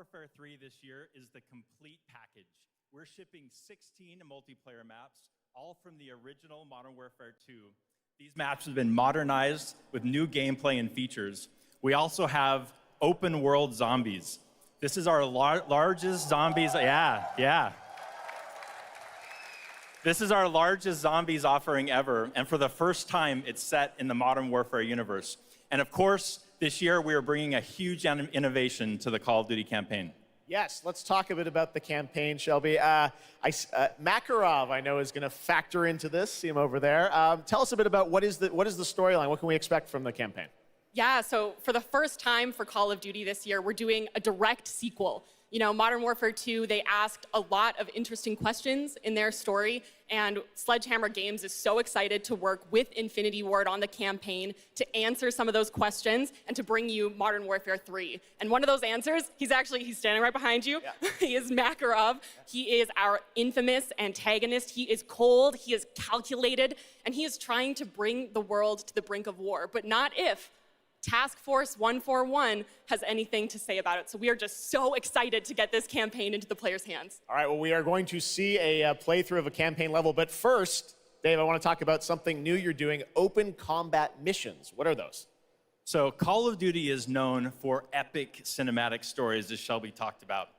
Warfare 3 this year is the complete package. We're shipping 16 multiplayer maps, all from the original Modern Warfare 2. These maps have been modernized with new gameplay and features. We also have open world zombies. This is our largest zombies, This is our largest zombies offering ever, and for the first time, it's set in the Modern Warfare universe. And of course, this year, we are bringing a huge innovation to the Call of Duty campaign. Yes, let's talk a bit about the campaign, Shelby. Makarov, I know, is going to factor into this. See him over there. Tell us a bit about what is the storyline? What can we expect from the campaign? Yeah, so for the first time for Call of Duty this year, we're doing a direct sequel. You know, Modern Warfare 2, they asked a lot of interesting questions in their story, and Sledgehammer Games is so excited to work with Infinity Ward on the campaign to answer some of those questions and to bring you Modern Warfare 3. And one of those answers, he's standing right behind you. Yeah. He is Makarov. He is our infamous antagonist. He is cold, he is calculated, and he is trying to bring the world to the brink of war, but not if Task Force 141 has anything to say about it. So we are just so excited to get this campaign into the players' hands. All right, well, we are going to see a playthrough of a campaign level. But first, Dave, I want to talk about something new you're doing, open combat missions. What are those? So Call of Duty is known for epic cinematic stories, as Shelby talked about.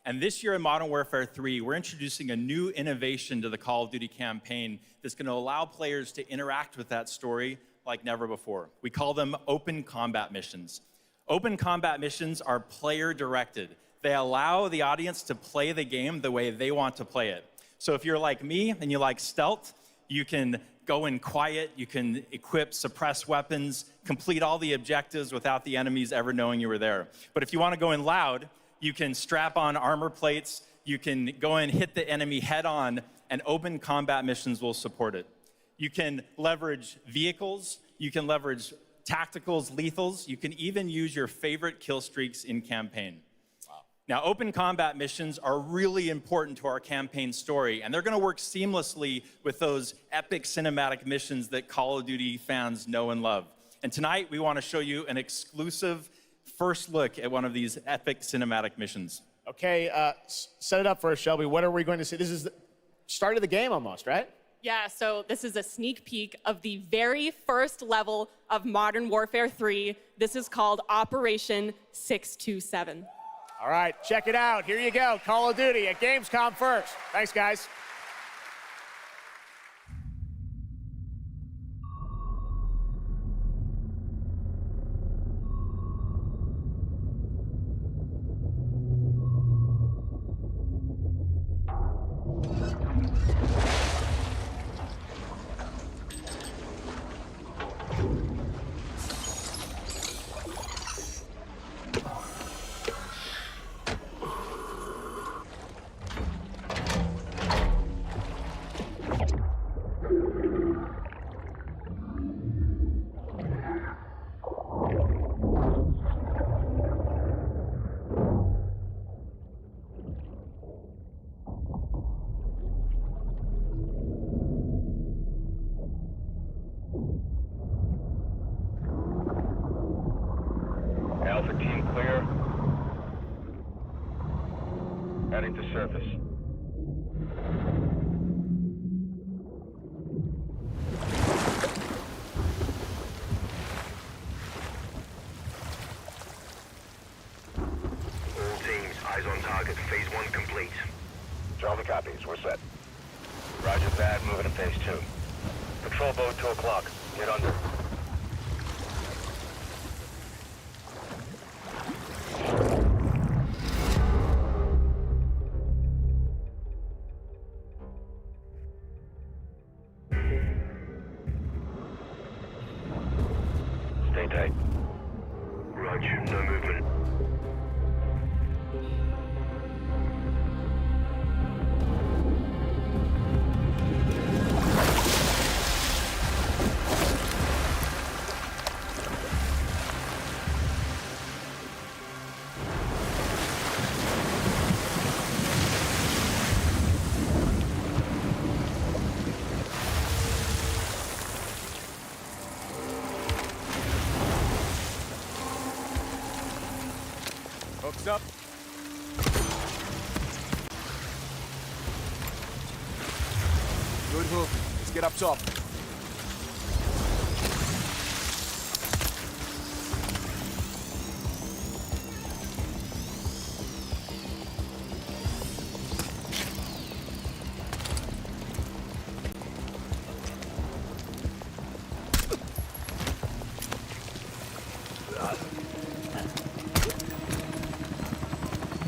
And this year in Modern Warfare 3, we're introducing a new innovation to the Call of Duty campaign that's going to allow players to interact with that story like never before. We call them open combat missions. Open combat missions are player-directed. They allow the audience to play the game the way they want to play it. So if you're like me and you like stealth, you can go in quiet, you can equip suppressed weapons, complete all the objectives without the enemies ever knowing you were there. But if you want to go in loud, you can strap on armor plates, you can go in, hit the enemy head on, and open combat missions will support it. You can leverage vehicles, you can leverage tacticals, lethals, you can even use your favorite kill streaks in campaign. Wow. Now, open combat missions are really important to our campaign story, and they're gonna work seamlessly with those epic cinematic missions that Call of Duty fans know and love. And tonight, we wanna show you an exclusive first look at one of these epic cinematic missions. Okay, set it up for us, Shelby. What are we going to see? This is the start of the game almost, right? Yeah, so this is a sneak peek of the very first level of Modern Warfare 3. This is called Operation 627. All right, check it out. Here you go, Call of Duty at Gamescom first. Thanks, guys. Alpha team clear. Heading to surface. All teams, eyes on target. Phase 1 complete. Charlie copies. We're set. Roger that. Moving to phase 2. Patrol boat 2 o'clock. Get under. Stay tight. Roger, no movement. Hooks up. Good hook. Let's get up top.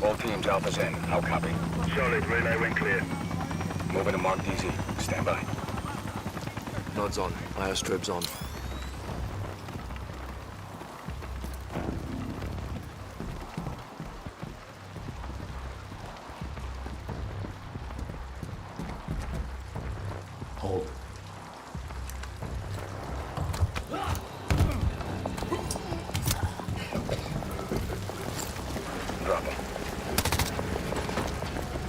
All teams, Alpha's in. How copy? Solid. Relay went clear. Moving to Mark DZ. Stand by. Nods on. Iostrobes on. Hold. Drop him.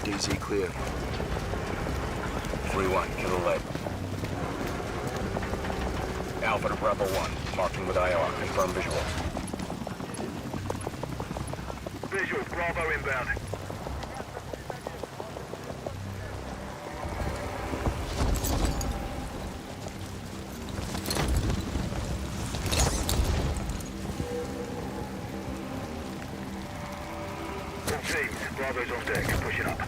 DZ clear. 3-1. Kill the lead. Alpha to Bravo 1. Marking with IR. Confirm visual. Visual. Bravo inbound. All teams. Bravo's on deck. Pushing up.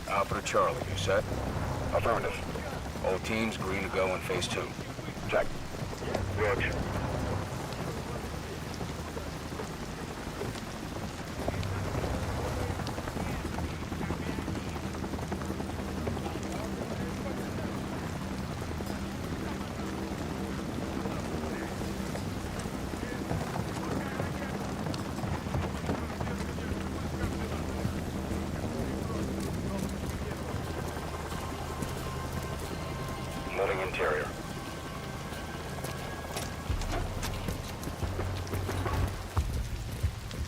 Alpha to Charlie. You set? Affirmative. All teams green to go in phase 2. Check. Roger. Moving interior.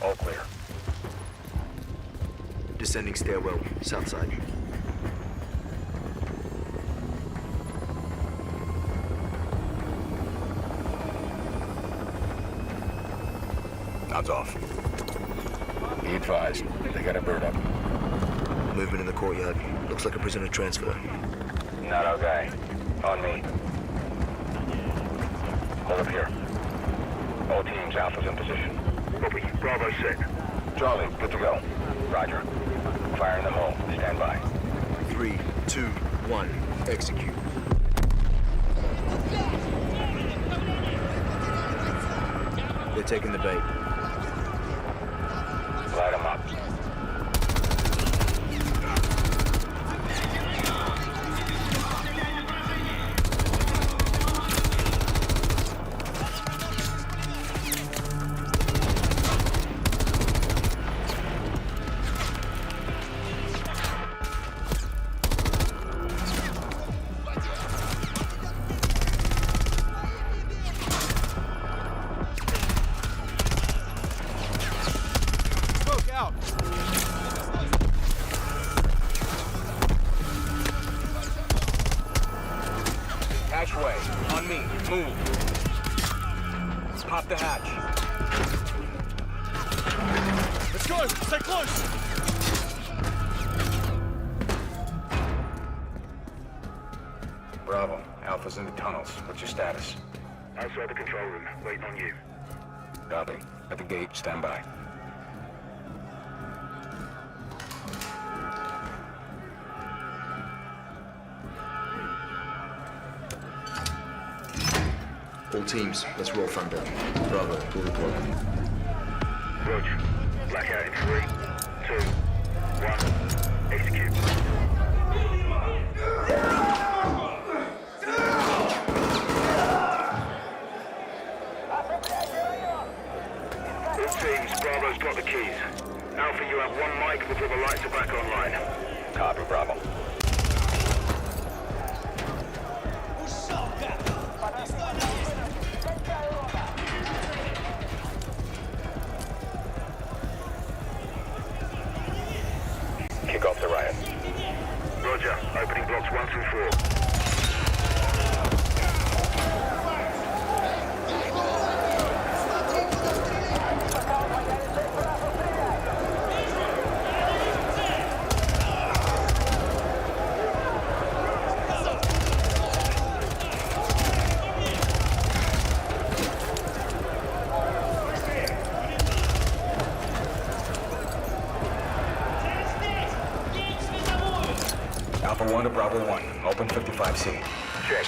All clear. Descending stairwell, south side. Nods off. Be advised, they got a bird up. Movement in the courtyard. Looks like a prisoner transfer. Not our guy. On me. Hold up here. All teams, Alpha's in position. Copy. Bravo set. Charlie, good to go. Roger. Fire in the hole. Stand by. 3, 2, 1. Execute. They're taking the bait. Light them up. Smoke out. Hatchway. On me. Move. Pop the hatch. Let's go. Stay close. Bravo. Alpha's in the tunnels. What's your status? Outside the control room. Waiting on you. Copy. At the gate. Stand by. All teams, let's roll thunder. Bravo, pull the plug. Roger. Blackout in 3, 2, 1. Execute. All teams, Bravo's got the keys. Alpha, you have 1 mic before the lights are back online. Copy, Bravo. Kick off the riot. Roger. Opening blocks 1 through 4. Bravo 1 to Bravo 1. Open 55C. Check.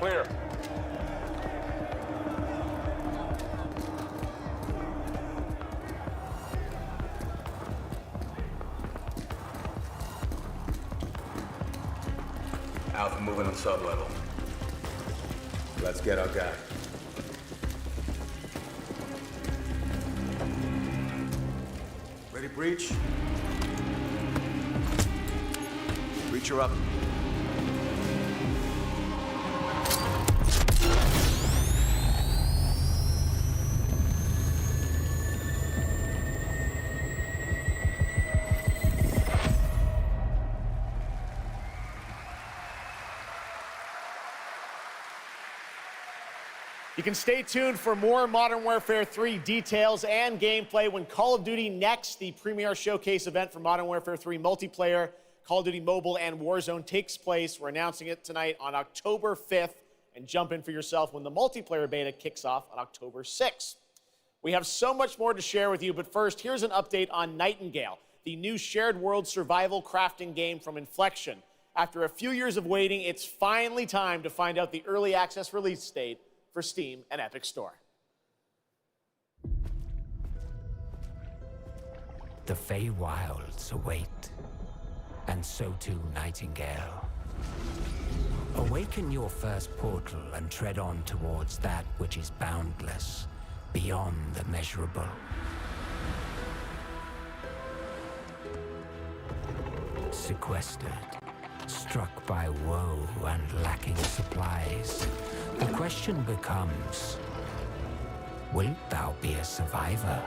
Clear. Alpha moving on sub-level. Let's get our guy. Ready, breach? Breacher up. You can stay tuned for more Modern Warfare 3 details and gameplay when Call of Duty Next, the premier showcase event for Modern Warfare 3 multiplayer, Call of Duty Mobile, and Warzone takes place. We're announcing it tonight on October 5th, and jump in for yourself when the multiplayer beta kicks off on October 6th. We have so much more to share with you, but first, here's an update on Nightingale, the new shared world survival crafting game from Inflection. After a few years of waiting, it's finally time to find out the early access release date for Steam and Epic Store. The Feywilds await, and so too Nightingale. Awaken your first portal and tread on towards that which is boundless, beyond the measurable. Sequestered, struck by woe and lacking supplies, the question becomes, wilt thou be a survivor?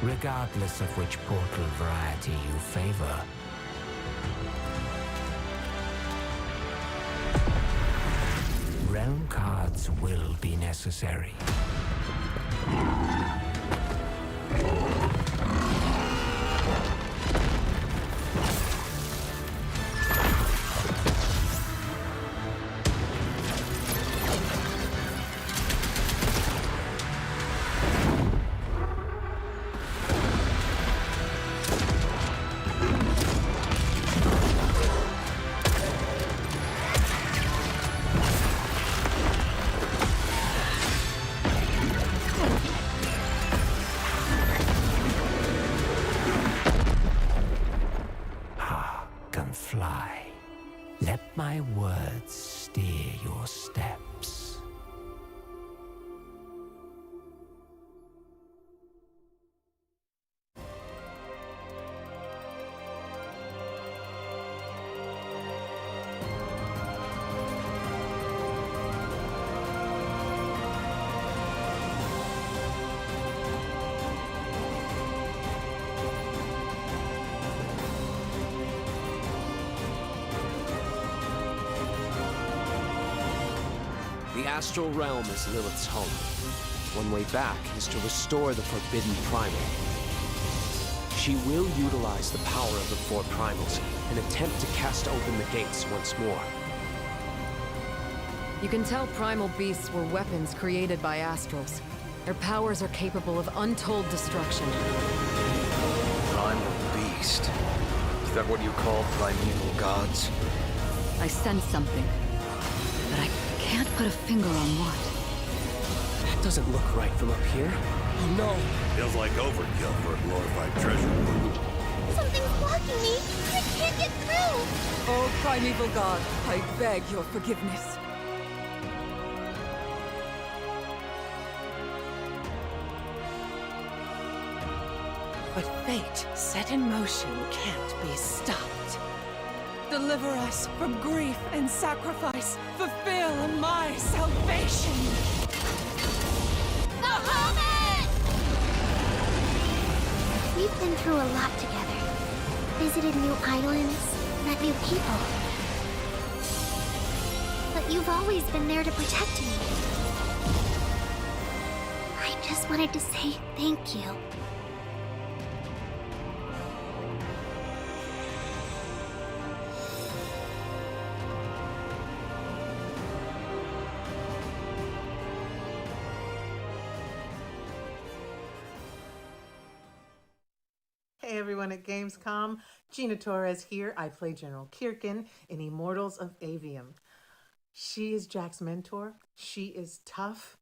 Regardless of which portal variety you favor, realm cards will be necessary. Fly. Let my words steer your steps. The astral realm is Lilith's home. One way back is to restore the forbidden primal. She will utilize the power of the four primals and attempt to cast open the gates once more. You can tell primal beasts were weapons created by astrals. Their powers are capable of untold destruction. Primal beast? Is that what you call primeval gods? I sense something, but I can't put a finger on what. That doesn't look right from up here. Oh no! Feels like overkill for a glorified treasure. Something's blocking me. I can't get through. Oh, primeval god, I beg your forgiveness. But fate set in motion can't be stopped. Deliver us from grief and sacrifice. Fulfill my salvation. The moment! We've been through a lot together. Visited new islands, met new people. But you've always been there to protect me. I just wanted to say thank you. Hey everyone at Gamescom, Gina Torres here. I play General Kirkin in Immortals of Avium. She is Jack's mentor, she is tough,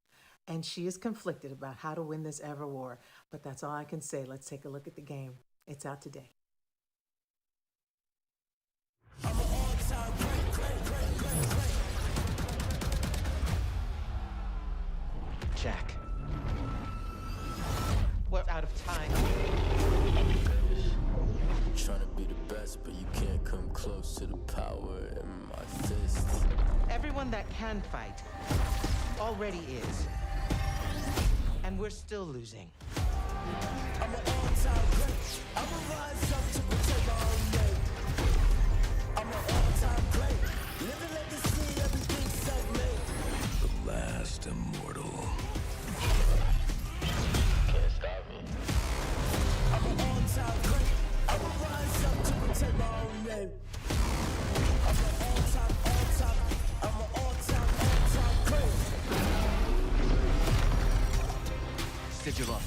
and she is conflicted about how to win this ever war. But that's all I can say. Let's take a look at the game. It's out today. Jack. We're out of time. Trying to be the best, but you can't come close to the power in my fist. Everyone that can fight already is. And we're still losing. I'm an all-time great. I'ma rise up to protect my own name. I'm an all-time great. Living legacy, everything self-made. The last immortal. Can't stop me. I'm an all-time great. I'ma rise up to protect my own name. I'm an all-time great. Sigil up.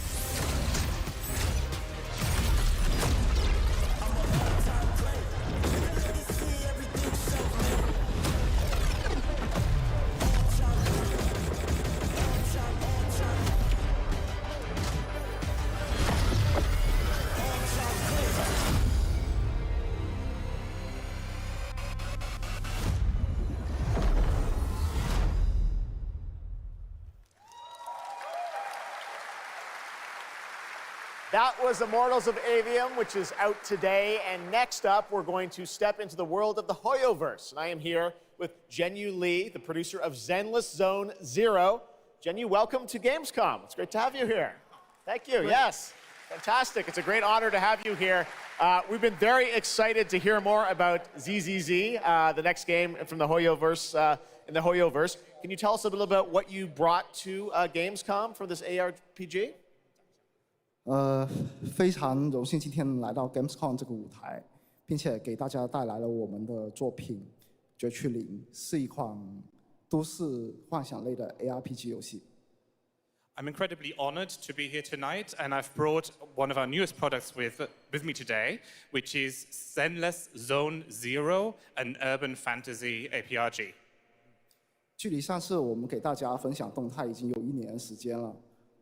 That was Immortals of Avium, which is out today. And next up, we're going to step into the world of the Hoyoverse. And I am here with Jenyu Lee, the producer of Zenless Zone Zero. Jenyu, welcome to Gamescom. It's great to have you here. Thank you. Yes, fantastic. It's a great honor to have you here. We've been very excited to hear more about ZZZ, the next game from the Hoyoverse, in the Hoyoverse. Can you tell us a little about what you brought to Gamescom for this ARPG? 非常荣幸今天来到 Gamescom 这个舞台，并且给大家带来了我们的作品《绝区0》，是一款都市幻想类的 ARPG 游戏。I'm incredibly honored to be here tonight, and I've brought one of our newest products with me today, which is Zenless Zone Zero, an urban fantasy APRG. 距离上次我们给大家分享动态已经有1年时间了。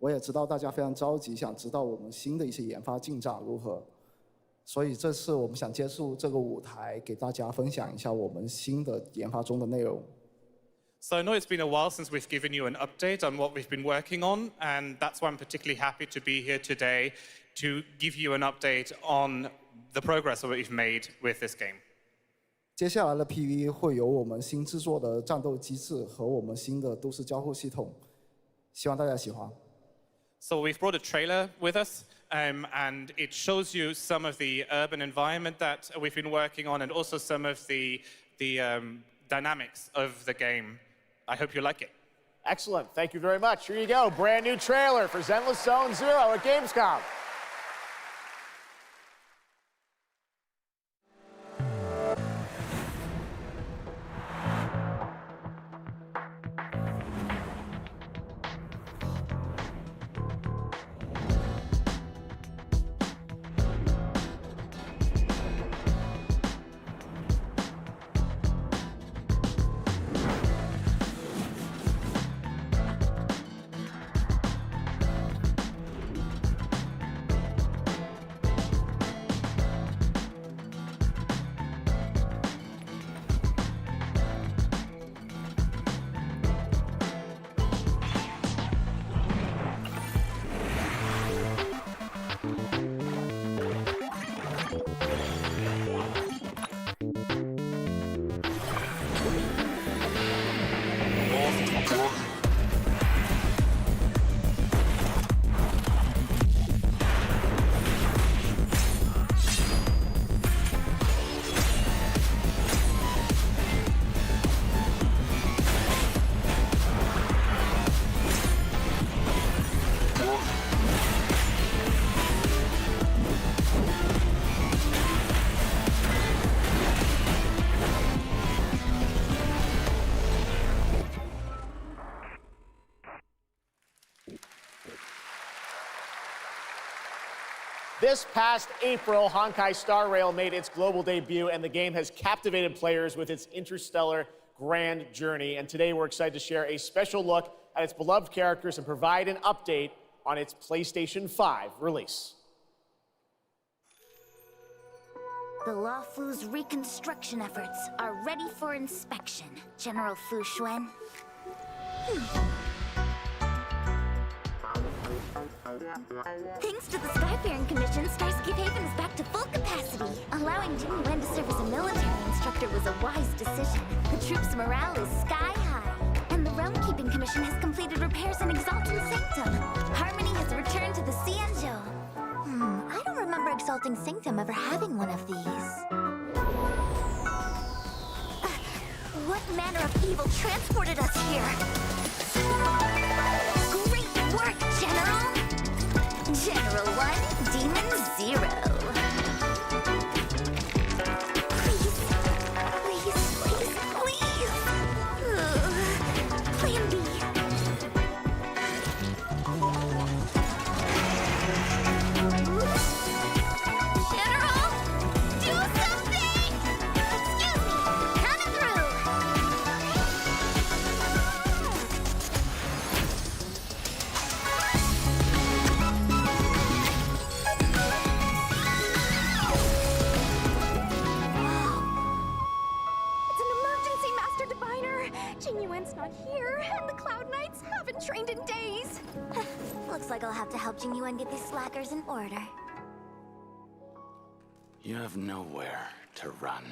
我也知道大家非常着急，想知道我们新的一些研发进展如何，所以这次我们想借助这个舞台，给大家分享一下我们新的研发中的内容。So I know it's been a while since we've given you an update on what we've been working on, and that's why I'm particularly happy to be here today to give you an update on the progress that we've made with this game. 接下来的 PV 会有我们新制作的战斗机制和我们新的都市交互系统，希望大家喜欢。 So we've brought a trailer with us, and it shows you some of the urban environment that we've been working on, and also some of the dynamics of the game. I hope you like it. Excellent. Thank you very much. Here you go. Brand new trailer for Zenless Zone Zero at Gamescom. This past April, Honkai Star Rail made its global debut, and the game has captivated players with its interstellar grand journey. And today we're excited to share a special look at its beloved characters and provide an update on its PlayStation 5 release. The Lawfu's reconstruction efforts are ready for inspection, General Fu Xuan. Thanks to the Skyfaring Commission, Starscape Haven is back to full capacity. Allowing Jin Yuan to serve as a military instructor was a wise decision. The troops' morale is sky high. And the Realm Keeping Commission has completed repairs in Exalting Sanctum. Harmony has returned to the Xianzhou. I don't remember Exalting Sanctum ever having one of these. What manner of evil transported us here? Great work, General! General 1, Demon 0. Please, please, please, please! Plan B. General, do something! Excuse me, coming through! It's an emergency, Master Diviner! Jin Yuan's not here, and the Cloud Knights haven't trained in days. Looks like I'll have to help Jin Yuan get these slackers in order. You have nowhere to run.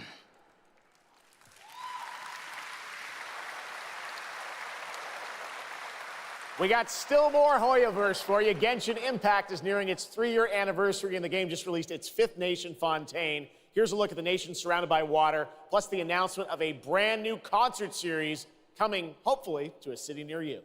We got still more Hoyoverse for you. Genshin Impact is nearing its 3-year anniversary, and the game just released its 5th nation, Fontaine. Here's a look at the nation surrounded by water, plus the announcement of a brand new concert series coming, hopefully, to a city near you.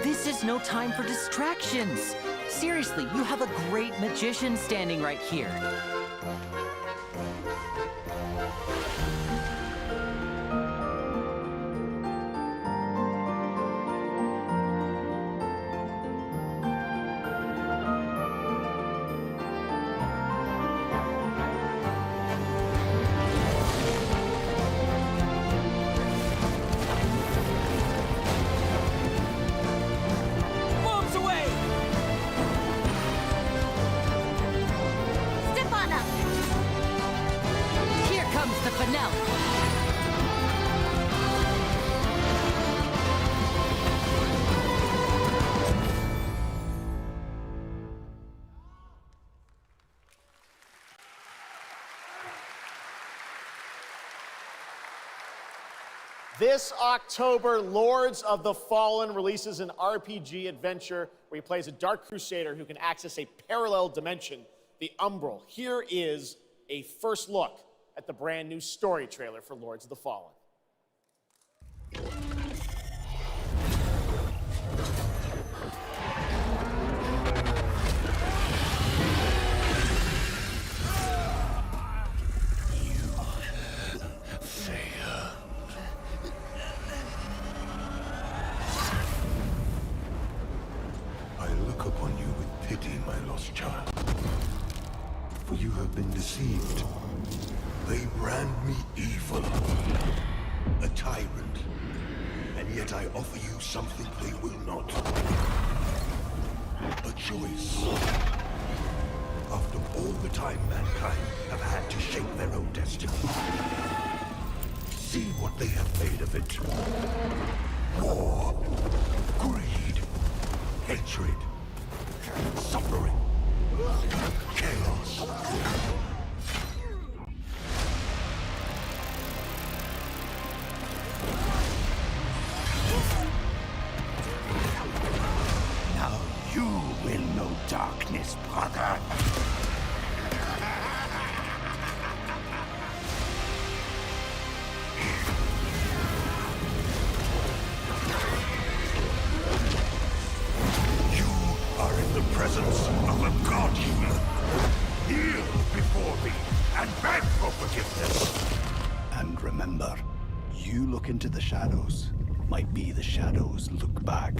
This is no time for distractions. Seriously, you have a great magician standing right here. Moves away! Step on up! Here comes the finale. This October, Lords of the Fallen releases an RPG adventure where he plays a Dark Crusader who can access a parallel dimension, the Umbral. Here is a first look at the brand new story trailer for Lords of the Fallen. I look upon you with pity, my lost child. For you have been deceived. They brand me evil, a tyrant, and yet I offer you something they will not. A choice. After all the time mankind have had to shape their own destiny. See what they have made of it. War, greed, hatred, suffering, chaos. darkness, brother. You are in the presence of a god human. Kneel before me and beg for forgiveness. And remember, you look into the shadows, might be the shadows look back.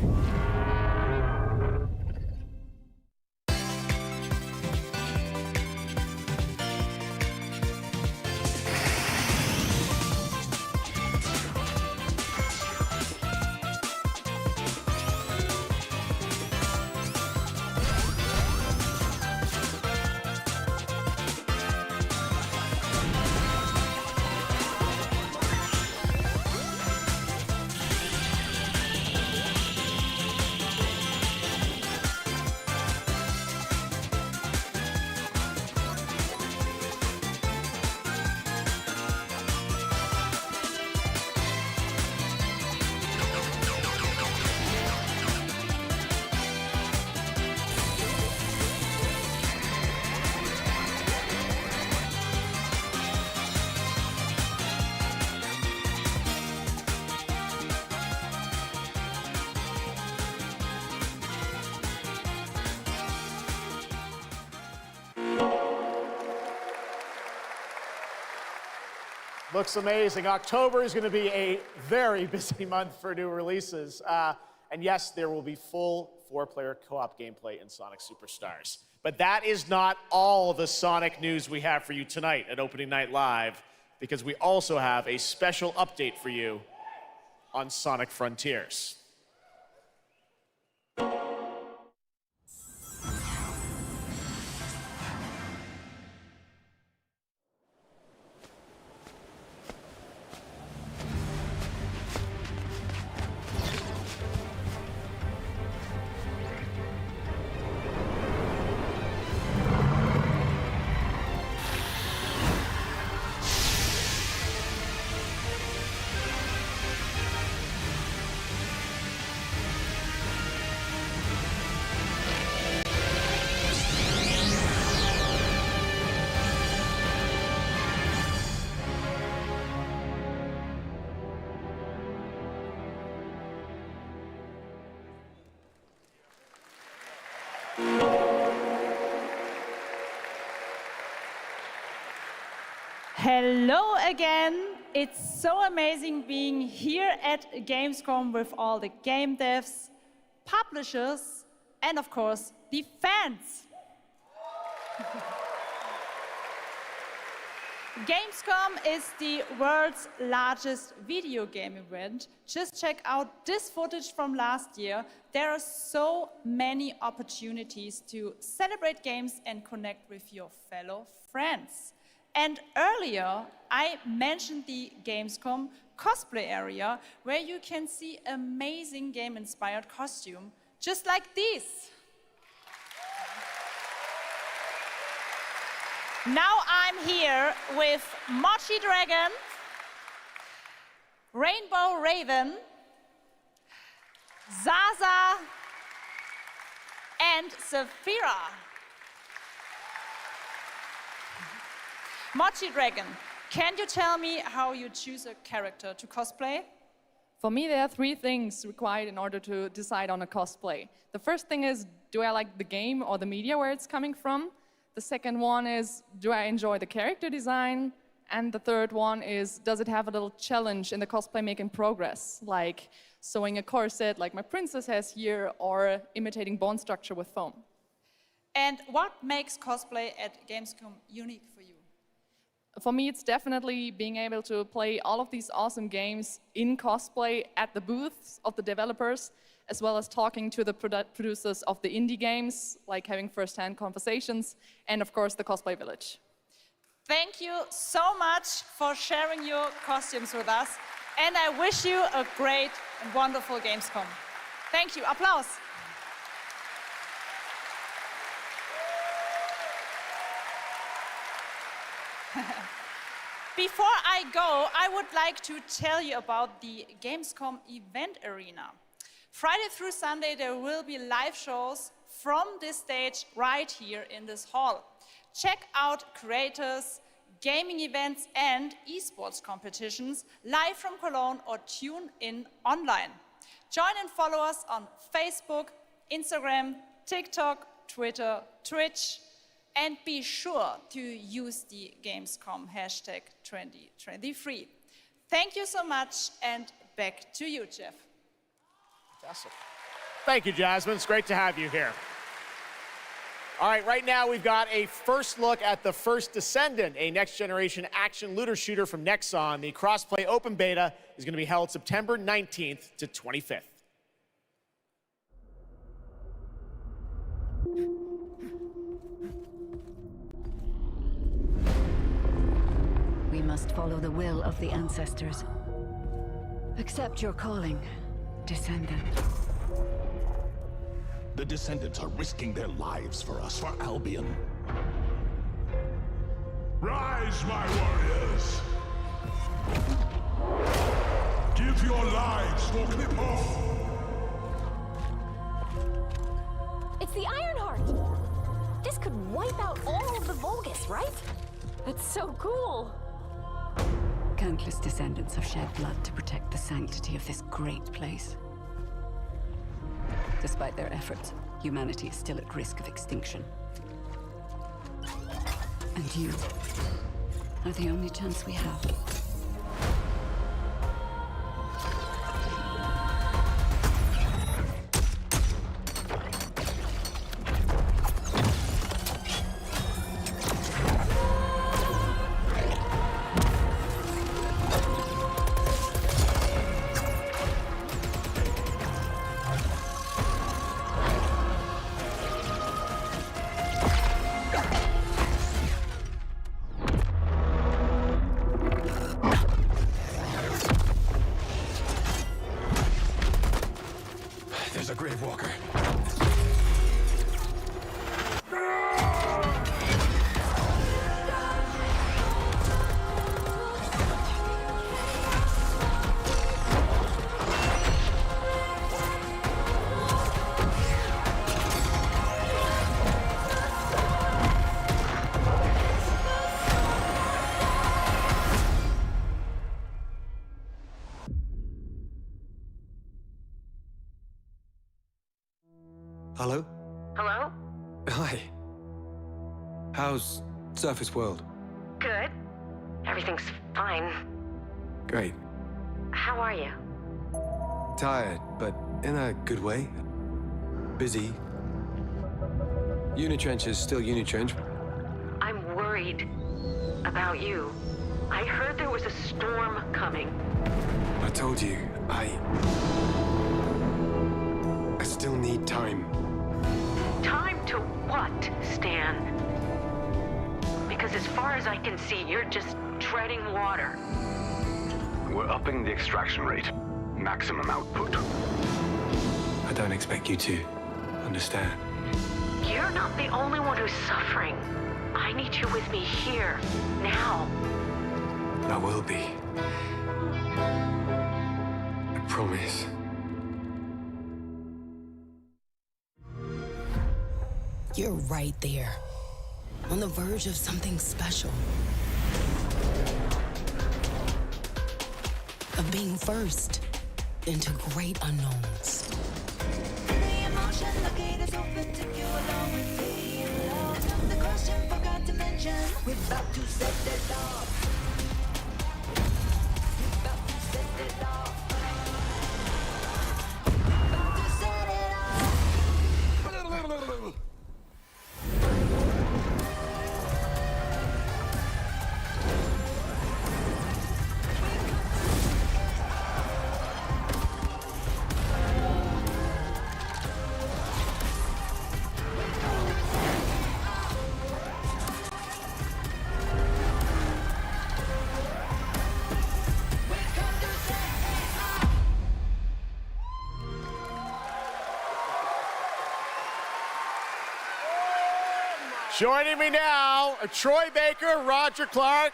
Looks amazing. October is going to be a very busy month for new releases. And yes, there will be full 4-player co-op gameplay in Sonic Superstars. But that is not all the Sonic news we have for you tonight at Opening Night Live, because we also have a special update for you on Sonic Frontiers. Hello again. It's so amazing being here at Gamescom with all the game devs, publishers, and of course, the fans. Gamescom is the world's largest video game event. Just check out this footage from last year. There are so many opportunities to celebrate games and connect with your fellow friends. And earlier, I mentioned the Gamescom cosplay area, where you can see amazing game-inspired costume, just like these. Now I'm here with Mw3, Rainbow Raven, Zaza, and Saphira. Mw3, can you tell me how you choose a character to cosplay? For me, there are 3 things required in order to decide on a cosplay. The first thing is, do I like the game or the media where it's coming from? The second one is, do I enjoy the character design? And the third one is, does it have a little challenge in the cosplay making progress, like sewing a corset like my princess has here, or imitating bone structure with foam? And what makes cosplay at Gamescom unique for you? For me, it's definitely being able to play all of these awesome games in cosplay at the booths of the developers, as well as talking to the producers of the indie games, like having first-hand conversations, and of course, the Cosplay Village. Thank you so much for sharing your costumes with us, and I wish you a great and wonderful Gamescom. Thank you. Applause. Before I go, I would like to tell you about the Gamescom event arena. Friday through Sunday, there will be live shows from this stage right here in this hall. Check out creators, gaming events, and esports competitions live from Cologne or tune in online. Join and follow us on Facebook, Instagram, TikTok, Twitter, Twitch, and be sure to use the Gamescom hashtag 2023. Thank you so much, and back to you, Jeff. Fantastic. Thank you, Jasmine. It's great to have you here. All right, right now we've got a first look at the first Descendant, a next-generation action looter shooter from Nexon. The crossplay open beta is going to be held September 19th to 25th. We must follow the will of the ancestors. Accept your calling, Descendant. The Descendants are risking their lives for us, for Albion. Rise, my warriors! Give your lives for Clip-Off! It's the Ironheart! This could wipe out all of the Vulgus, right? That's so cool! Countless Descendants have shed blood to protect the sanctity of this great place. Despite their efforts, humanity is still at risk of extinction. And you are the only chance we have. There's a Grave Walker. Hello? Hello? Hi. How's Surface World? Good. Everything's fine. Great. How are you? Tired, but in a good way. Busy. Unitrench is still Unitrench. I'm worried about you. I heard there was a storm coming. I told you, I still need time. Time to what, Stan? Because as far as I can see, you're just treading water. We're upping the extraction rate. Maximum output. I don't expect you to understand. You're not the only one who's suffering. I need you with me here, now. I will be. I promise. You're right there, on the verge of something special. Of being first into great unknowns. The emotion, the gate is open, take you along with me. That's the question, forgot to mention. We're about to set it off. We're about to set it off. About to set it off. Joining me now are Troy Baker, Roger Clark,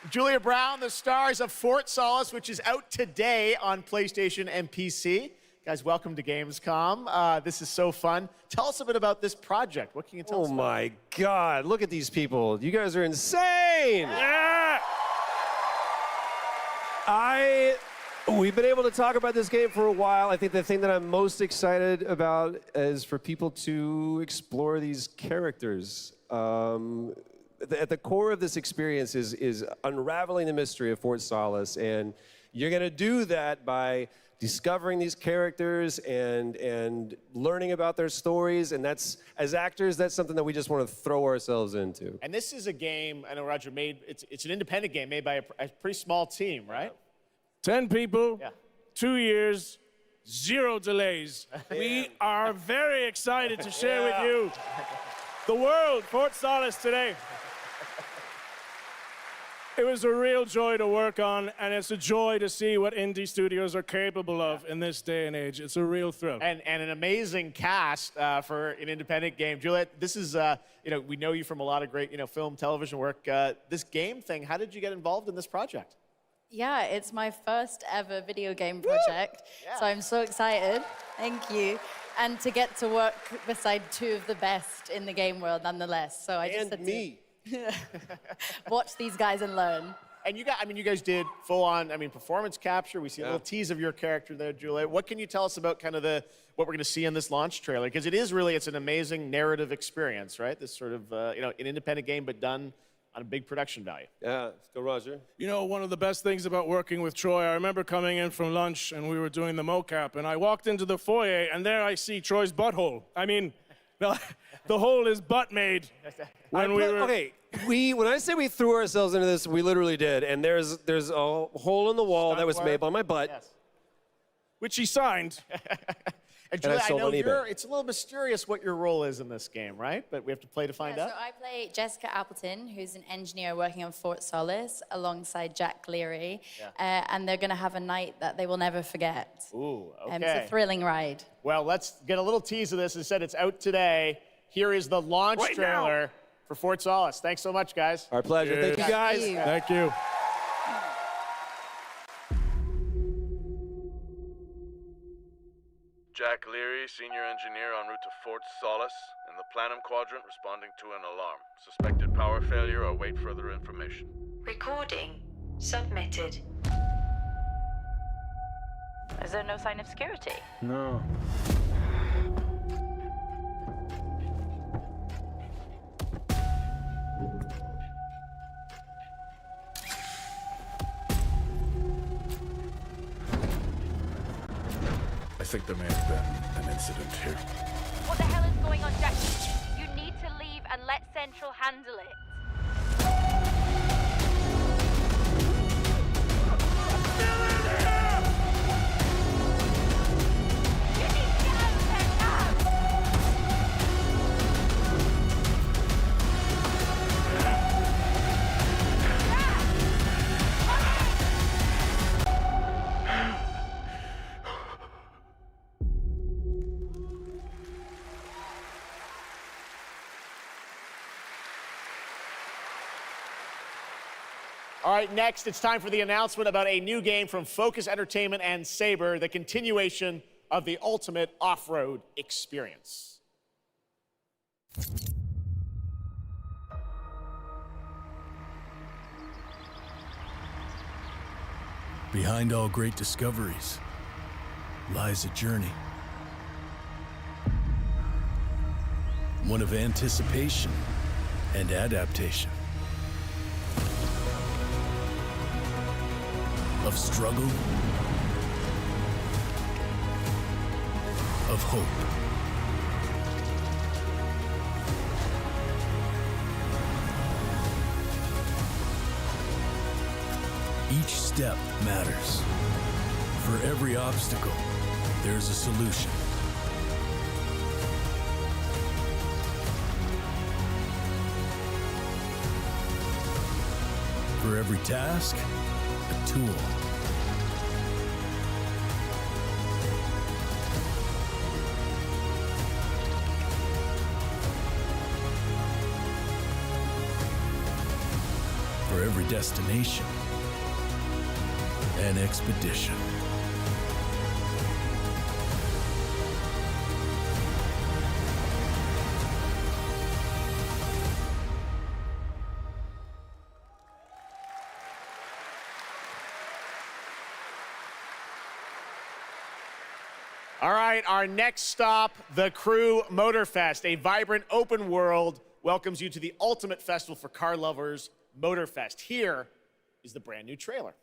Julia Brown, the stars of Fort Solace, which is out today on PlayStation and PC. Guys, welcome to Gamescom. This is so fun. Tell us a bit about this project. What can you tell us Oh about? my God, look at these people. You guys are insane. Yeah! We've been able to talk about this game for a while. I think the thing that I'm most excited about is for people to explore these characters. At the core of this experience is unraveling the mystery of Fort Solace, and you're gonna do that by discovering these characters and learning about their stories, and that's, as actors, that's something that we just want to throw ourselves into. And this is a game, I know Roger it's an independent game made by a pretty small team, right? 10 people, 2 years, 0 delays. We are very excited to share with you the world, Fort Solace today. It was a real joy to work on, and it's a joy to see what indie studios are capable of in this day and age. It's a real thrill. And an amazing cast for an independent game. Juliet, this is, we know you from a lot of great, film, television work. This game thing, how did you get involved in this project? Yeah, it's my first ever video game project, so I'm so excited. Thank you. And to get to work beside 2 of the best in the game world nonetheless. So I just had to watch these guys and learn. And you guys did full-on, performance capture. We see a little tease of your character there, Juliet. What can you tell us about kind of what we're going to see in this launch trailer? Because it's an amazing narrative experience, right? This sort of, an independent game, but done on a big production value. Yeah, let's go, Roger. You know, one of the best things about working with Troy, I remember coming in from lunch and we were doing the mocap, and I walked into the foyer and there I see Troy's butthole. I mean, the hole is butt made. Okay, when I say we threw ourselves into this, we literally did, and there's a hole in the wall that was made by my butt. Yes. Which he signed. And Juliet, I know it's a little mysterious what your role is in this game, right? But we have to play to find out. So I play Jessica Appleton, who's an engineer working on Fort Solace alongside Jack Leary. And they're going to have a night that they will never forget. Ooh, okay. It's a thrilling ride. Well, let's get a little tease of this. As I said, it's out today. Here is the launch trailer for Fort Solace. Thanks so much, guys. Our pleasure. Thank you, guys. Thank you. Jack Leary, senior engineer en route to Fort Solace, in the Planum Quadrant, responding to an alarm. Suspected power failure, await further information. Recording submitted. Is there no sign of security? No. I think there may have been an incident here. What the hell is going on, Jack? You need to leave and let Central handle it. All right, next, it's time for the announcement about a new game from Focus Entertainment and Saber, the continuation of the ultimate off-road experience. Behind all great discoveries lies a journey. One of anticipation and adaptation. Of struggle, of hope. Each step matters. For every obstacle, there's a solution. For every task, a tool. For every destination, an expedition. All right, our next stop, the Crew Motorfest, a vibrant open world, welcomes you to the ultimate festival for car lovers, Motorfest. Here is the brand new trailer.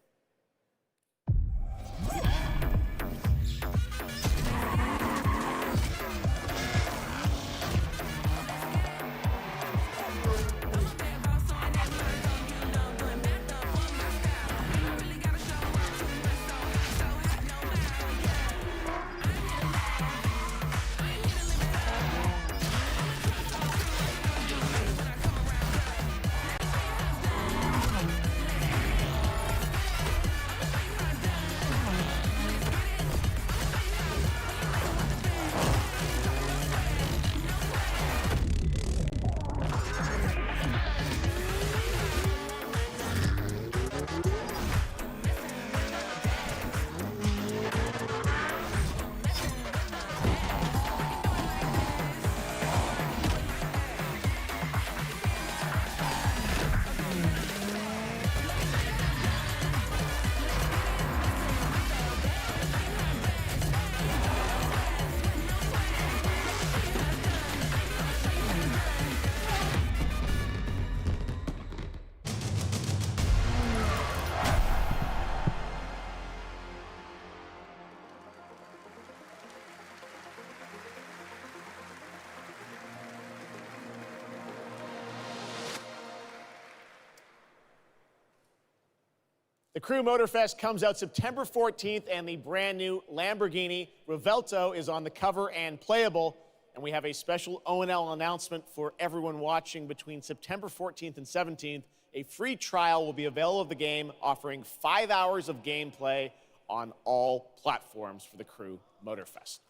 The Crew Motorfest comes out September 14th, and the brand new Lamborghini Revuelto is on the cover and playable. And we have a special O&L announcement for everyone watching between September 14th and 17th. A free trial will be available of the game, offering 5 hours of gameplay on all platforms for the Crew Motorfest.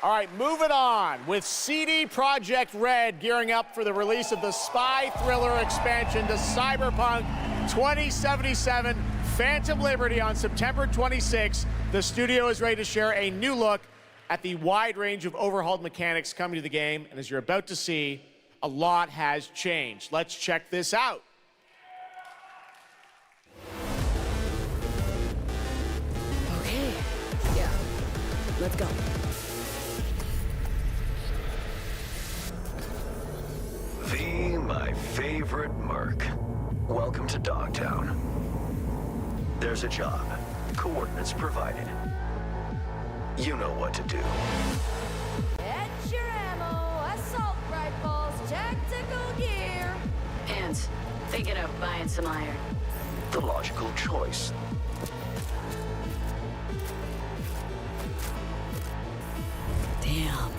All right, moving on with CD Projekt Red gearing up for the release of the spy thriller expansion to Cyberpunk 2077 Phantom Liberty on September 26th. The studio is ready to share a new look at the wide range of overhauled mechanics coming to the game. And as you're about to see, a lot has changed. Let's check this out. Okay, yeah, let's go. V, my favorite merc. Welcome to Dogtown. There's a job. Coordinates provided. You know what to do. Get your ammo, assault rifles, tactical gear. Hands, thinking of buying some iron. The logical choice. Damn,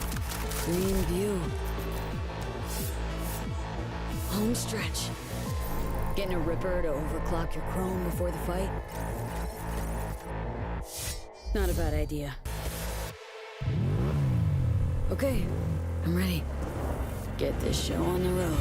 green view. Home stretch. Getting a ripper to overclock your chrome before the fight? Not a bad idea. Okay, I'm ready. Get this show on the road.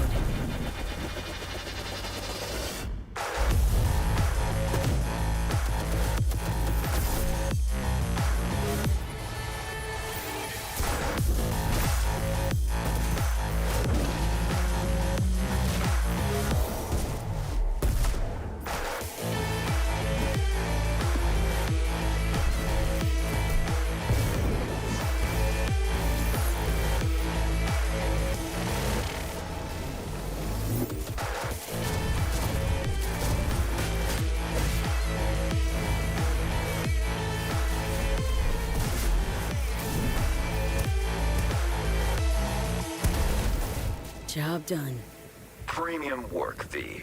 Job done. Premium work, V.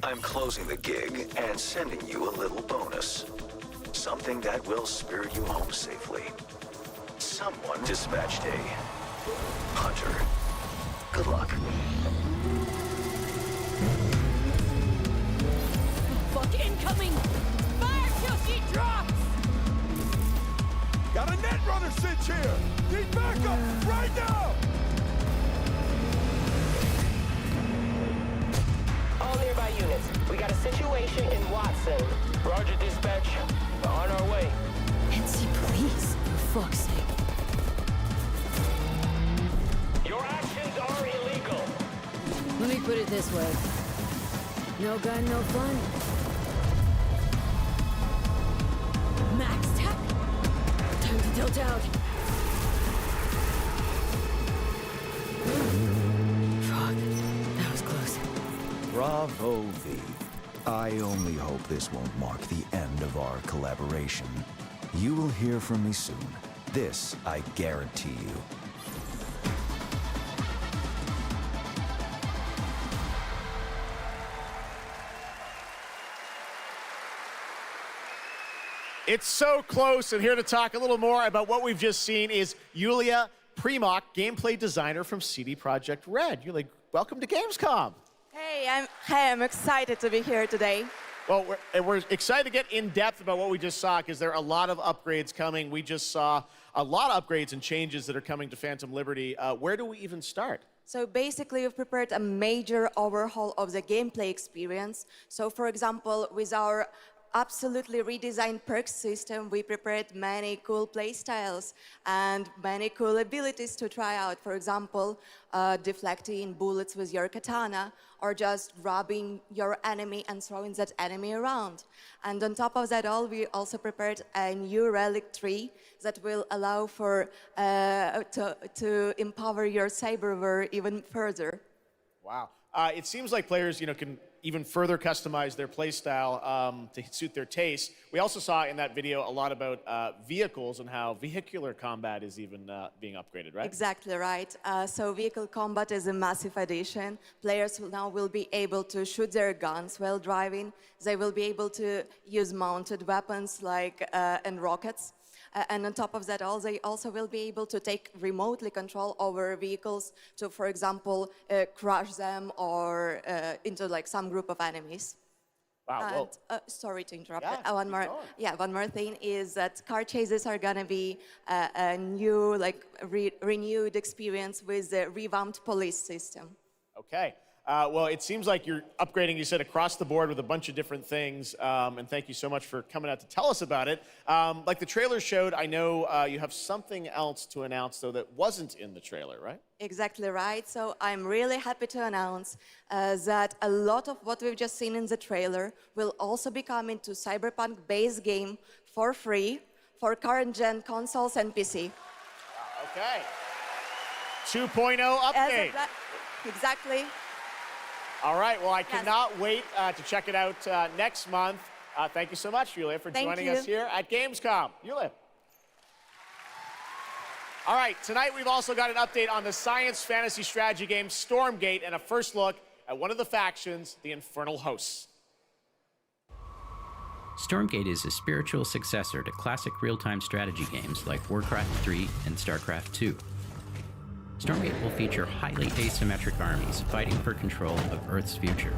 I'm closing the gig and sending you a little bonus. Something that will spirit you home safely. Someone dispatched a hunter. Good luck. Fuck incoming! Fire till she drops! Got a net runner cinch here! Need backup right now! All nearby units, we got a situation in Watson. Roger, dispatch. We're on our way. NC police, for fuck's sake. Your actions are illegal. Let me put it this way. No gun, no fun. Max settle down. Fuck, that was close. Bravo, V. I only hope this won't mark the end of our collaboration. You will hear from me soon. This I guarantee you. It's so close, and here to talk a little more about what we've just seen is Yulia Primak, gameplay designer from CD Projekt Red. Yulia, welcome to Gamescom. Hey, I'm excited to be here today. Well, we're excited to get in depth about what we just saw because there are a lot of upgrades coming. We just saw a lot of upgrades and changes that are coming to Phantom Liberty. Where do we even start? So basically, we've prepared a major overhaul of the gameplay experience. So for example, with our absolutely redesigned perks system, we prepared many cool playstyles and many cool abilities to try out. For example, deflecting bullets with your katana, or just grabbing your enemy and throwing that enemy around. And on top of that all, we also prepared a new relic tree that will allow for to empower your cyberware even further. Wow. It seems like players, can even further customize their playstyle to suit their taste. We also saw in that video a lot about vehicles and how vehicular combat is even being upgraded, right? Exactly right. So vehicle combat is a massive addition. Players now will be able to shoot their guns while driving. They will be able to use mounted weapons like and rockets. And on top of that all, they also will be able to take remotely control over vehicles to, for example, crush them or into like some group of enemies. Wow. And, sorry to interrupt. Yeah, One more thing is that car chases are gonna be a new, renewed experience with the revamped police system. Okay. Well, it seems like you're upgrading, you said, across the board with a bunch of different things. And thank you so much for coming out to tell us about it. Like the trailer showed, I know you have something else to announce, though, that wasn't in the trailer, right? Exactly right. So I'm really happy to announce that a lot of what we've just seen in the trailer will also be coming to Cyberpunk base game for free for current-gen consoles and PC. Okay. 2.0 update. Exactly. All right, well, I cannot wait to check it out next month. Thank you so much, Yulia, for joining us here at Gamescom. Yulia. All right, tonight we've also got an update on the science fantasy strategy game Stormgate and a first look at one of the factions, the Infernal Hosts. Stormgate is a spiritual successor to classic real-time strategy games like Warcraft 3 and StarCraft 2. Stormgate will feature highly asymmetric armies fighting for control of Earth's future.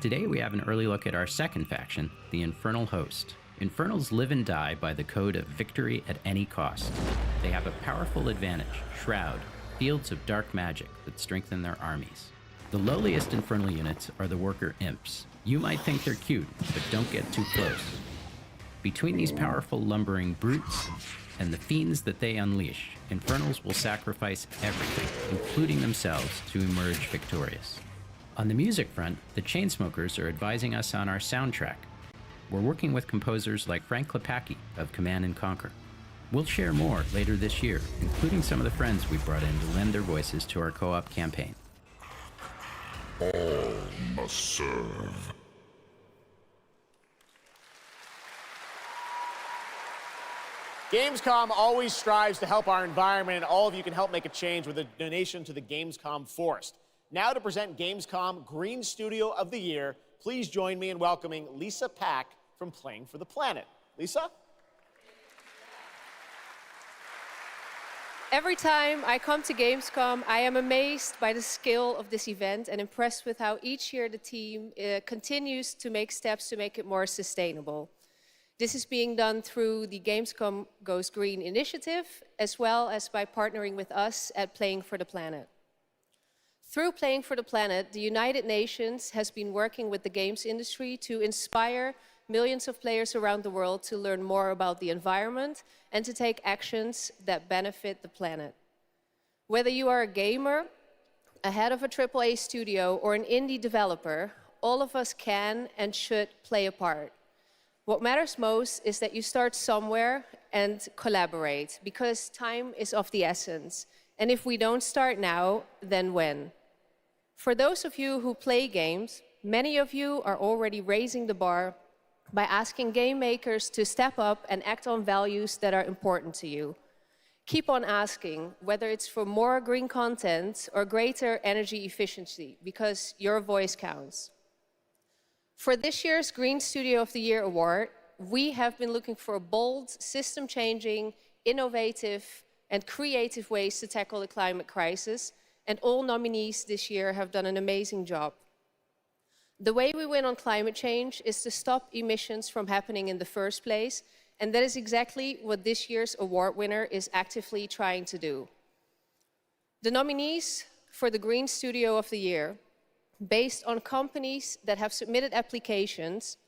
Today we have an early look at our second faction, the Infernal Host. Infernals live and die by the code of victory at any cost. They have a powerful advantage, Shroud, fields of dark magic that strengthen their armies. The lowliest Infernal units are the Worker Imps. You might think they're cute, but don't get too close. Between these powerful lumbering brutes and the fiends that they unleash, Infernals will sacrifice everything, including themselves, to emerge victorious. On the music front, the Chainsmokers are advising us on our soundtrack. We're working with composers like Frank Klepacki of Command & Conquer. We'll share more later this year, including some of the friends we brought in to lend their voices to our co-op campaign. All must serve. Gamescom always strives to help our environment, and all of you can help make a change with a donation to the Gamescom Forest. Now to present Gamescom Green Studio of the Year, please join me in welcoming Lisa Pack from Playing for the Planet. Lisa? Every time I come to Gamescom, I am amazed by the scale of this event and impressed with how each year the team continues to make steps to make it more sustainable. This is being done through the Gamescom Goes Green initiative, as well as by partnering with us at Playing for the Planet. Through Playing for the Planet, the United Nations has been working with the games industry to inspire millions of players around the world to learn more about the environment and to take actions that benefit the planet. Whether you are a gamer, a head of a AAA studio, or an indie developer, all of us can and should play a part. What matters most is that you start somewhere and collaborate, because time is of the essence. And if we don't start now, then when? For those of you who play games, many of you are already raising the bar by asking game makers to step up and act on values that are important to you. Keep on asking, whether it's for more green content or greater energy efficiency, because your voice counts. For this year's Green Studio of the Year award, we have been looking for bold, system-changing, innovative, and creative ways to tackle the climate crisis, and all nominees this year have done an amazing job. The way we win on climate change is to stop emissions from happening in the first place, and that is exactly what this year's award winner is actively trying to do. The nominees for the Green Studio of the Year, based on companies that have submitted applications,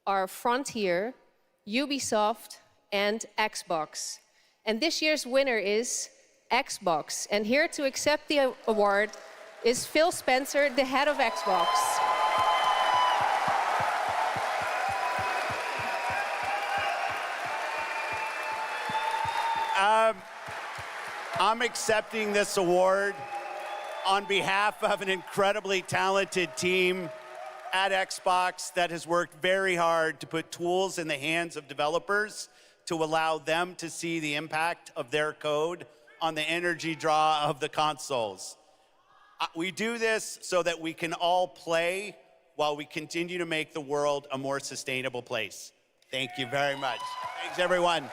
are Frontier, Ubisoft, and Xbox. And this year's winner is Xbox. And here to accept the award is Phil Spencer, the head of Xbox. I'm accepting this award on behalf of an incredibly talented team at Xbox that has worked very hard to put tools in the hands of developers to allow them to see the impact of their code on the energy draw of the consoles. We do this so that we can all play while we continue to make the world a more sustainable place. Thank you very much. Thanks, everyone.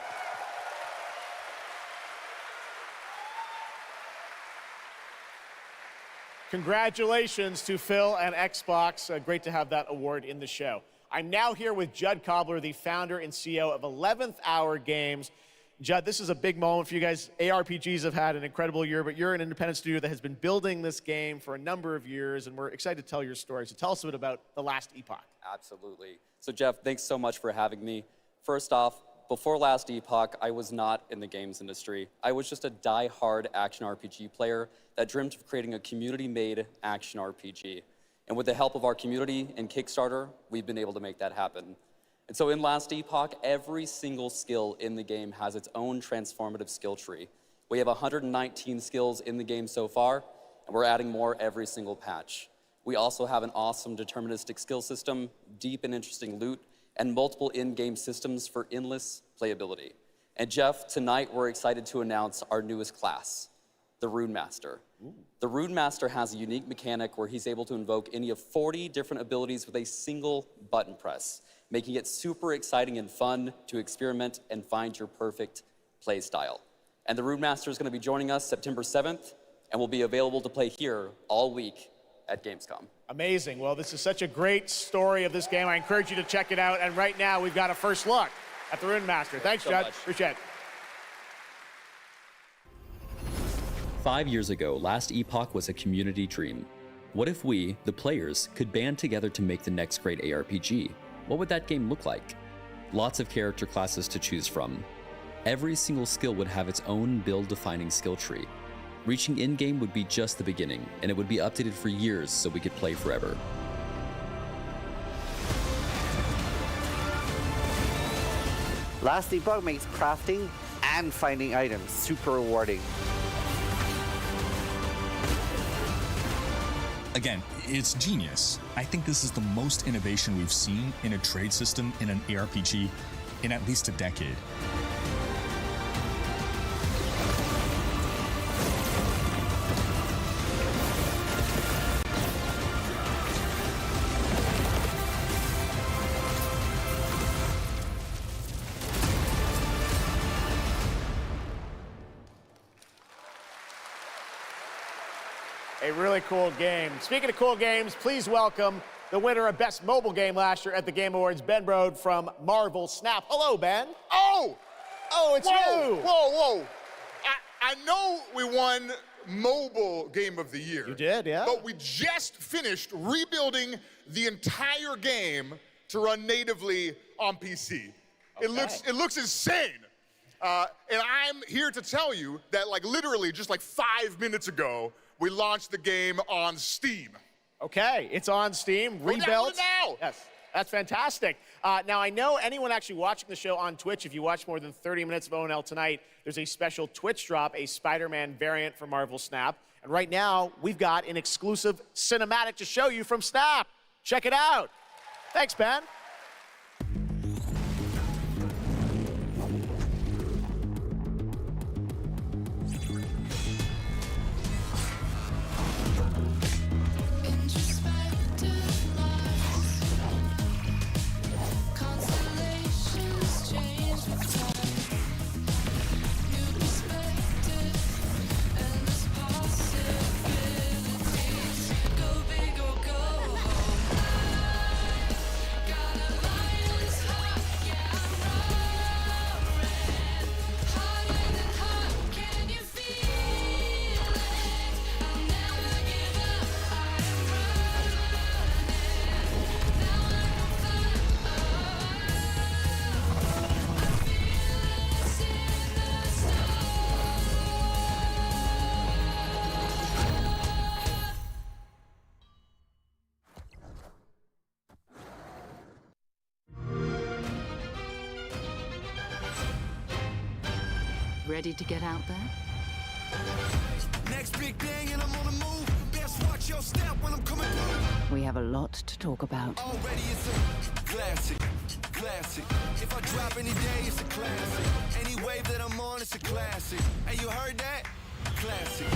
Congratulations to Phil and Xbox. Great to have that award in the show. I'm now here with Judd Cobbler, the founder and CEO of 11th Hour Games. Judd, this is a big moment for you guys. ARPGs have had an incredible year, but you're an independent studio that has been building this game for a number of years, and we're excited to tell your story. So tell us a bit about The Last Epoch. Absolutely. So Jeff, thanks so much for having me. First off, before Last Epoch, I was not in the games industry. I was just a die-hard action RPG player that dreamt of creating a community-made action RPG. And with the help of our community and Kickstarter, we've been able to make that happen. And so in Last Epoch, every single skill in the game has its own transformative skill tree. We have 119 skills in the game so far, and we're adding more every single patch. We also have an awesome deterministic skill system, deep and interesting loot, and multiple in-game systems for endless playability. And Jeff, tonight we're excited to announce our newest class, the Rune Master. The Rune Master has a unique mechanic where he's able to invoke any of 40 different abilities with a single button press, making it super exciting and fun to experiment and find your perfect play style. And the Rune Master is going to be joining us September 7th, and will be available to play here all week at Gamescom. Amazing. Well, this is such a great story of this game. I encourage you to check it out. And right now, we've got a first look at the Rune Master. Thanks, Judd. Appreciate it. 5 years ago, Last Epoch was a community dream. What if we, the players, could band together to make the next great ARPG? What would that game look like? Lots of character classes to choose from. Every single skill would have its own build-defining skill tree. Reaching in-game would be just the beginning, and it would be updated for years so we could play forever. Last Epoch makes crafting and finding items super rewarding. Again, it's genius. I think this is the most innovation we've seen in a trade system in an ARPG in at least a decade. A really cool game. Speaking of cool games, please welcome the winner of Best Mobile Game last year at the Game Awards, Ben Brode from Marvel Snap. Hello, Ben. Oh! Oh, it's whoa, you! Whoa! I know we won Mobile Game of the Year. You did, yeah. But we just finished rebuilding the entire game to run natively on PC. Okay. It looks insane. And I'm here to tell you that, like, literally just like 5 minutes ago, we launched the game on Steam. Okay, it's on Steam, rebuilt. Now. Yes. That's fantastic. Now, I know anyone actually watching the show on Twitch, if you watch more than 30 minutes of ONL tonight, there's a special Twitch drop, a Spider-Man variant for Marvel Snap. And right now, we've got an exclusive cinematic to show you from Snap. Check it out. Thanks, Ben. Ready to get out there? Next big thing and I'm on the move. Best watch your step when I'm coming through. We have a lot to talk about. Already it's a classic. If I drop any day, it's a classic. Any wave that I'm on, it's a classic. Hey, you heard that? Classic.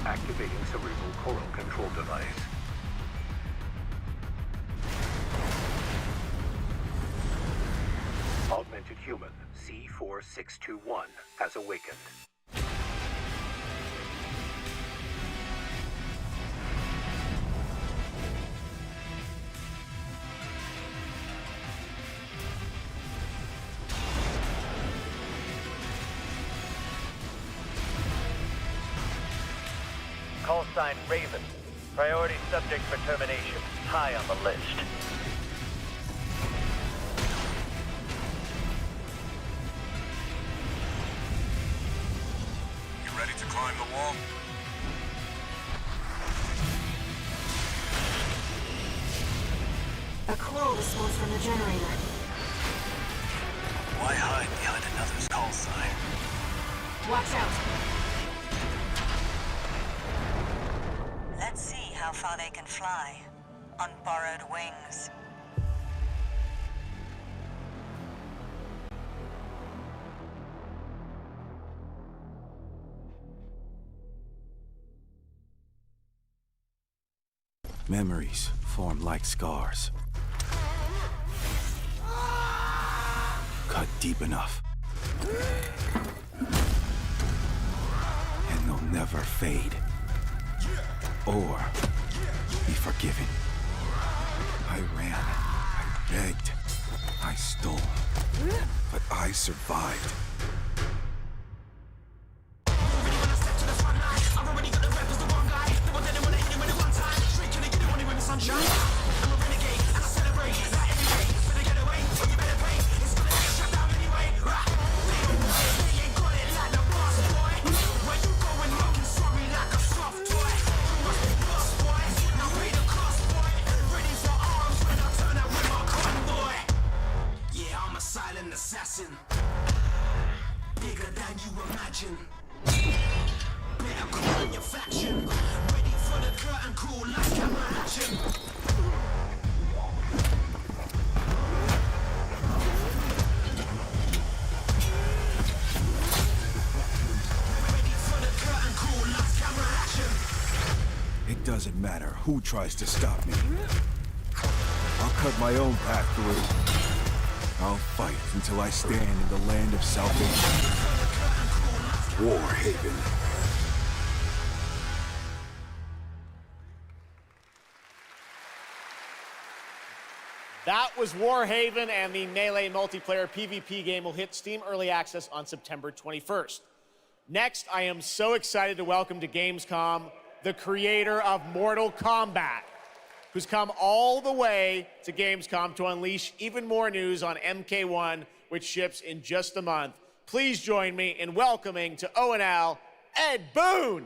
Activating cerebral coral control device. Augmented human C4621 has awakened. Call sign Raven. Priority subject for termination. High on the list. You ready to climb the wall? A quarrel response from the generator. Why hide behind another's call sign? Watch out. Let's see how far they can fly on borrowed wings. Memories form like scars. Cut deep enough. And they'll never fade. Or be forgiven. I ran. I begged. I stole. But I survived. Assassin, bigger than you imagine. Better call in your faction. Ready for the curtain call, like camera action. Ready for the curtain call, like camera action. It doesn't matter who tries to stop me. I'll cut my own path through. I'll fight until I stand in the land of salvation. Warhaven. That was Warhaven, and the Melee multiplayer PvP game will hit Steam Early Access on September 21st. Next, I am so excited to welcome to Gamescom the creator of Mortal Kombat, who's come all the way to Gamescom to unleash even more news on MK1, which ships in just a month. Please join me in welcoming to ONL, Ed Boon.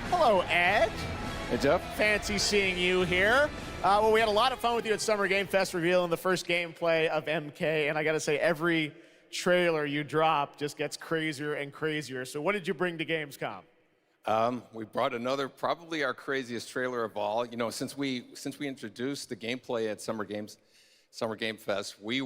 Hello, Ed. Hey, Jeff. Fancy seeing you here. Well, we had a lot of fun with you at Summer Game Fest revealing the first gameplay of MK, and I gotta say, every trailer you drop just gets crazier and crazier. So what did you bring to Gamescom? We brought another, probably our craziest trailer of all. You know, since we introduced the gameplay at Summer Game Fest, we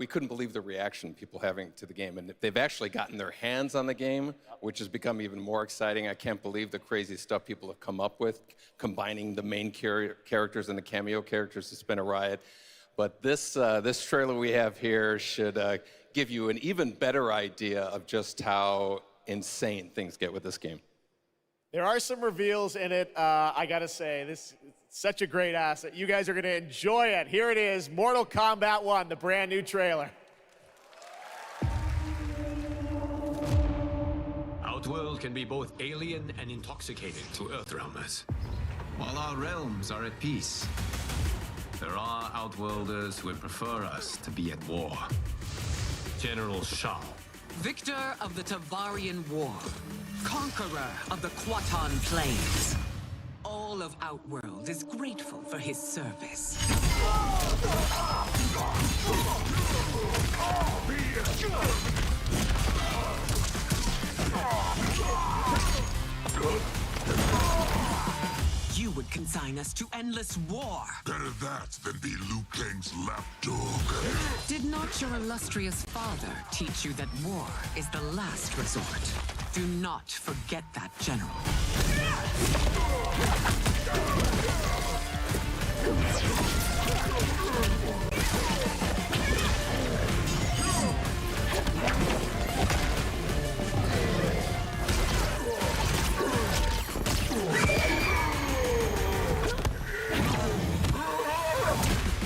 couldn't believe the reaction people having to the game, and they've actually gotten their hands on the game, which has become even more exciting. I can't believe the crazy stuff people have come up with, combining the main characters and the cameo characters. It's been a riot. But this trailer we have here should give you an even better idea of just how insane things get with this game. There are some reveals in it. I gotta say, this is such a great asset. You guys are gonna enjoy it. Here it is, Mortal Kombat 1, the brand new trailer. Outworld can be both alien and intoxicating to Earthrealmers. While our realms are at peace, there are Outworlders who would prefer us to be at war. General Shao. Victor of the Tavarian War. Conqueror of the Quatan Plains. All of Outworld is grateful for his service. You would consign us to endless war. Better that than be Liu Kang's lapdog. Did not your illustrious father teach you that war is the last resort? Do not forget that, General.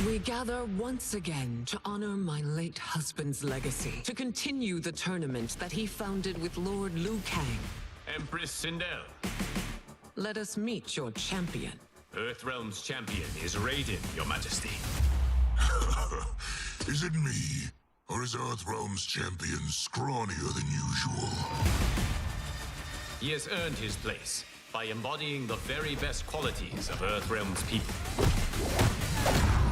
We gather once again to honor my late husband's legacy, to continue the tournament that he founded with Lord Liu Kang. Empress Sindel. Let us meet your champion. Earthrealm's champion is Raiden, Your Majesty. Is it me? Or is Earthrealm's champion scrawnier than usual? He has earned his place by embodying the very best qualities of Earthrealm's people.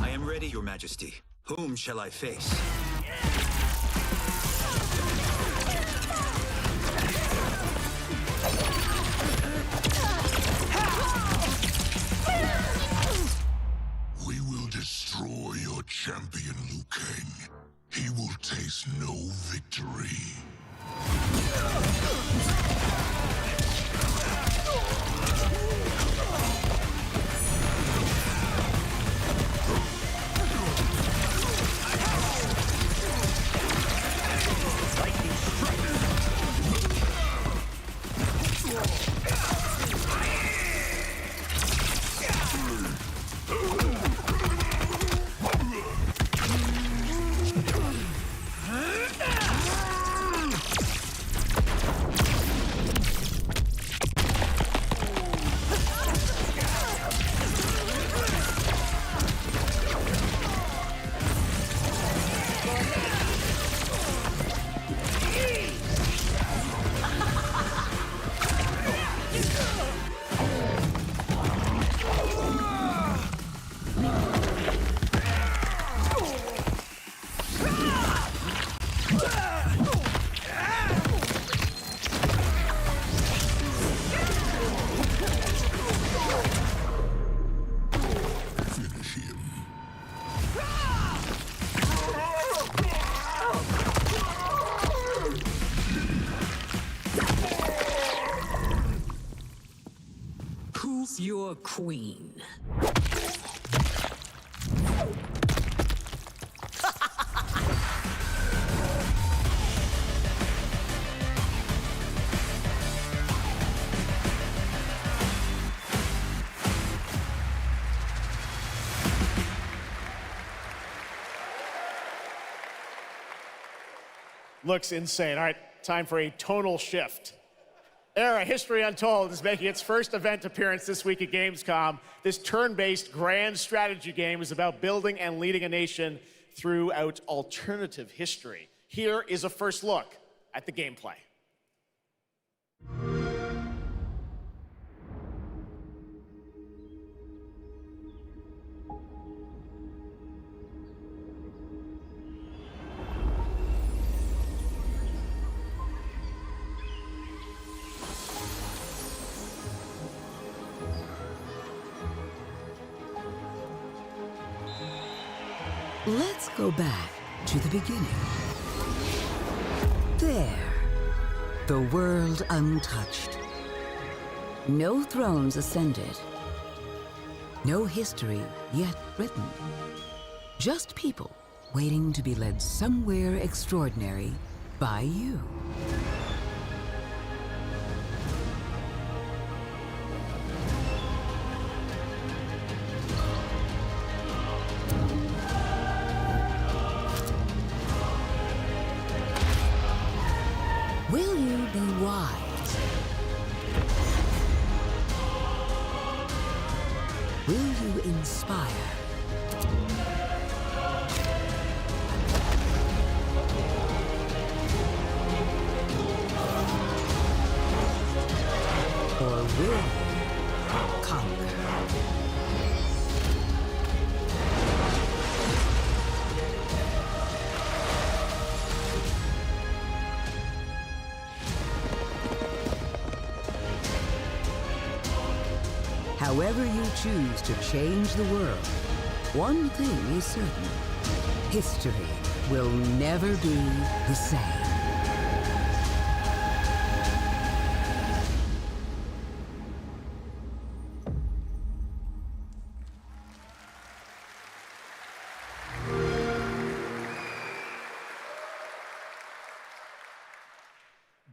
I am ready, Your Majesty. Whom shall I face? We will destroy your champion, Liu Kang. He will taste no victory. Your queen. Looks insane. All right, time for a tonal shift. Era History Untold is making its first event appearance this week at Gamescom. This turn-based grand strategy game is about building and leading a nation throughout alternative history. Here is a first look at the gameplay. Let's go back to the beginning. There. The world untouched. No thrones ascended. No history yet written. Just people waiting to be led somewhere extraordinary by you. Will you be wise? Will you inspire? Or will you conquer? However you choose to change the world, one thing is certain. History will never be the same.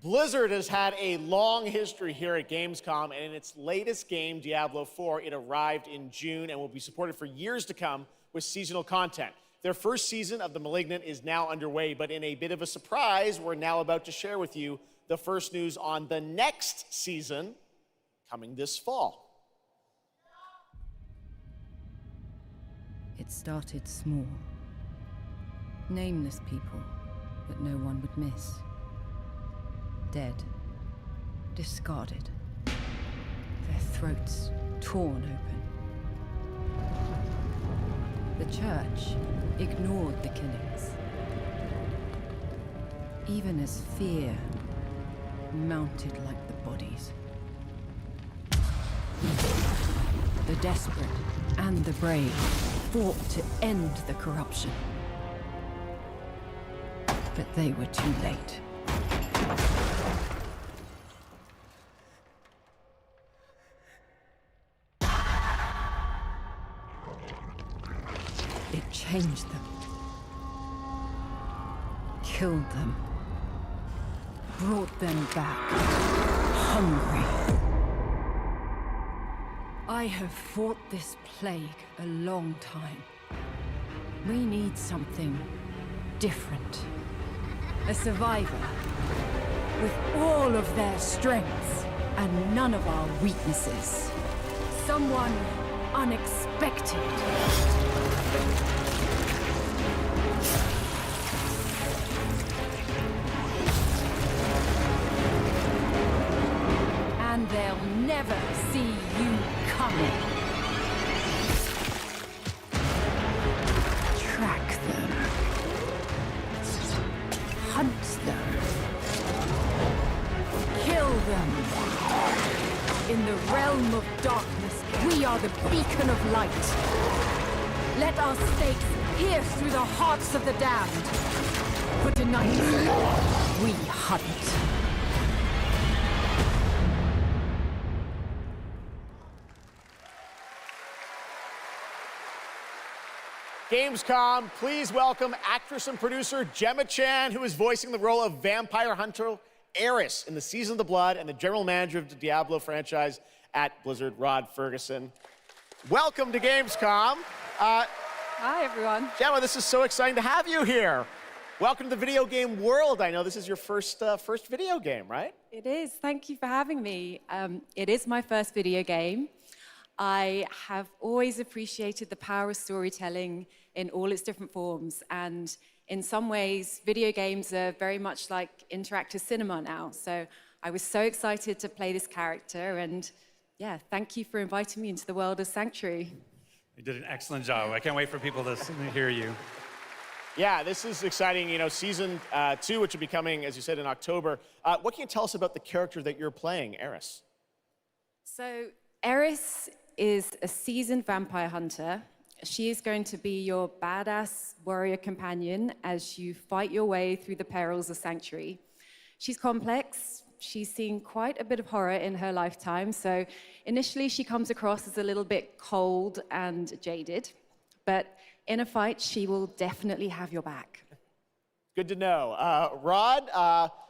Blizzard has had a long history here at Gamescom, and in its latest game, Diablo 4, it arrived in June and will be supported for years to come with seasonal content. Their first season of The Malignant is now underway, but in a bit of a surprise, we're now about to share with you the first news on the next season coming this fall. It started small. Nameless people that no one would miss. Dead, discarded, their throats torn open. The church ignored the killings, even as fear mounted like the bodies. The desperate and the brave fought to end the corruption, but they were too late. It changed them, killed them, brought them back, hungry. I have fought this plague a long time. We need something different. A survivor with all of their strengths and none of our weaknesses. Someone unexpected. And they'll never see you coming. Track them. Hunt them. Kill them. In the realm of darkness, we are the beacon of light. Let our stakes pierce through the hearts of the damned. For tonight, we hunt. Gamescom, please welcome actress and producer Gemma Chan, who is voicing the role of vampire hunter Eris in the Season of the Blood, and the general manager of the Diablo franchise at Blizzard, Rod Ferguson. Welcome to Gamescom. Hi, everyone. Gemma, this is so exciting to have you here. Welcome to the video game world. I know this is your first video game, right? It is. Thank you for having me. It is my first video game. I have always appreciated the power of storytelling in all its different forms. And in some ways, video games are very much like interactive cinema now. So I was so excited to play this character. And yeah, thank you for inviting me into the world of Sanctuary. You did an excellent job. I can't wait for people to hear you. Yeah, this is exciting. You know, season 2, which will be coming, as you said, in October. What can you tell us about the character that you're playing, Eris? So Eris is a seasoned vampire hunter. She is going to be your badass warrior companion as you fight your way through the perils of Sanctuary. She's complex. She's seen quite a bit of horror in her lifetime. So initially, she comes across as a little bit cold and jaded. But in a fight, she will definitely have your back. Good to know. Rod,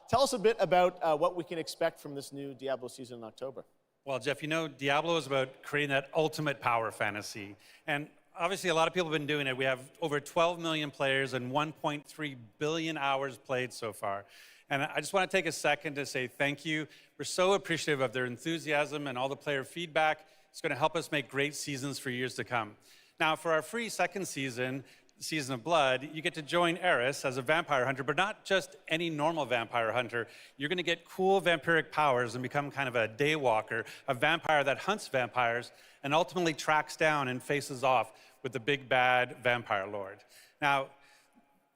tell us a bit about what we can expect from this new Diablo season in October. Well, Jeff, you know, Diablo is about creating that ultimate power fantasy. And obviously, a lot of people have been doing it. We have over 12 million players and 1.3 billion hours played so far. And I just want to take a second to say thank you. We're so appreciative of their enthusiasm and all the player feedback. It's going to help us make great seasons for years to come. Now, for our free second season, Season of Blood, you get to join Eris as a vampire hunter, but not just any normal vampire hunter. You're going to get cool vampiric powers and become kind of a daywalker, a vampire that hunts vampires and ultimately tracks down and faces off with the big bad vampire lord. Now,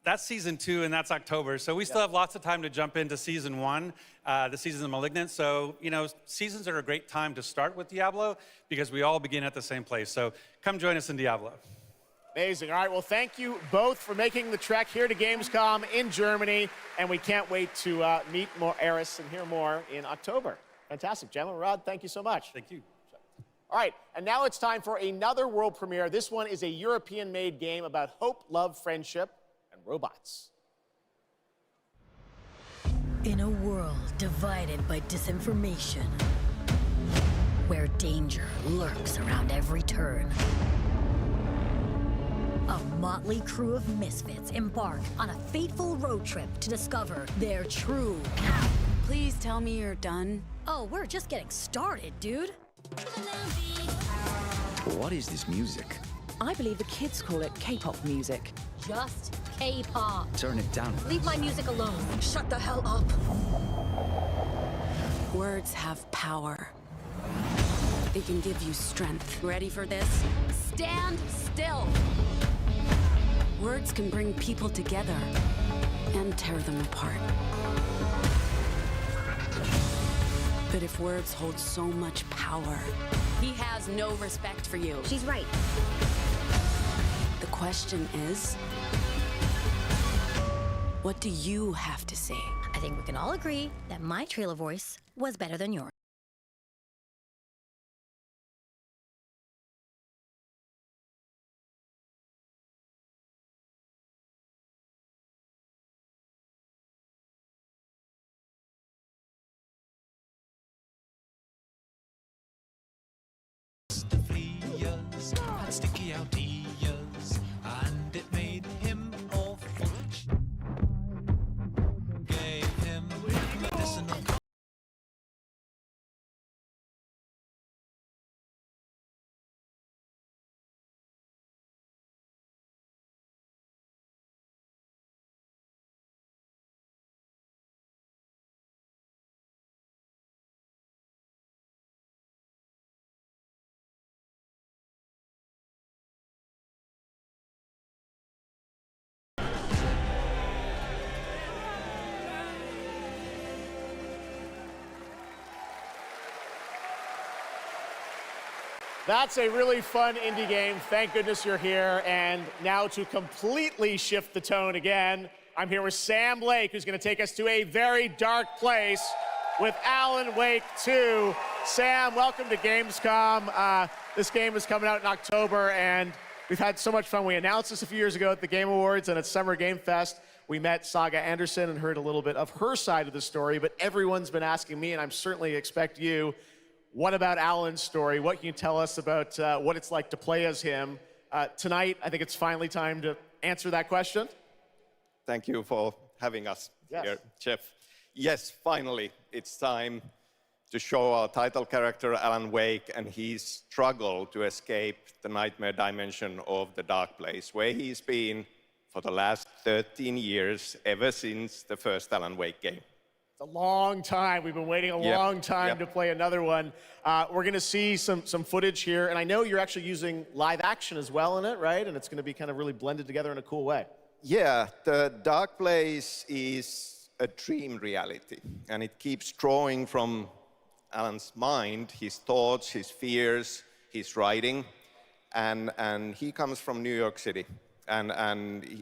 that's season 2, and that's October. So we still have lots of time to jump into season 1, the season of Malignant. So, you know, seasons are a great time to start with Diablo because we all begin at the same place. So come join us in Diablo. Amazing. All right, well, thank you both for making the trek here to Gamescom in Germany, and we can't wait to meet more Eris and hear more in October. Fantastic. Gentlemen, Rod, thank you so much. Thank you. All right, and now it's time for another world premiere. This one is a European-made game about hope, love, friendship, and robots. In a world divided by disinformation, where danger lurks around every turn, a motley crew of misfits embark on a fateful road trip to discover their true path. Please tell me you're done. Oh, we're just getting started, dude. What is this music? I believe the kids call it K-pop music. Just K-pop. Turn it down. Leave my music alone. Shut the hell up. Words have power. They can give you strength. Ready for this? Stand still. Words can bring people together and tear them apart. But if words hold so much power, He has no respect for you. She's right. the question is, what do you have to say? I think we can all agree that my trailer voice was better than yours. Had sticky out ears, and it made him awful. Gave him medicinal. That's a really fun indie game. Thank goodness you're here. And now to completely shift the tone again, I'm here with Sam Lake, who's going to take us to a very dark place with Alan Wake 2. Sam, welcome to Gamescom. This game is coming out in October, and we've had so much fun. We announced this a few years ago at the Game Awards and at Summer Game Fest. We met Saga Anderson and heard a little bit of her side of the story, but everyone's been asking me, and I'm certainly expect you, what about Alan's story? What can you tell us about what it's like to play as him? Tonight, I think it's finally time to answer that question. Thank you for having us Yes. here, Jeff. Yes, finally, it's time to show our title character, Alan Wake, and his struggle to escape the nightmare dimension of the Dark Place, where he's been for the last 13 years, ever since the first Alan Wake game. It's a long time. We've been waiting a long time to play another one. We're going to see some footage here, and I know you're actually using live action as well in it, right? And it's going to be kind of really blended together in a cool way. Yeah, the Dark Place is a dream reality, and it keeps drawing from Alan's mind, his thoughts, his fears, his writing, and he comes from New York City, and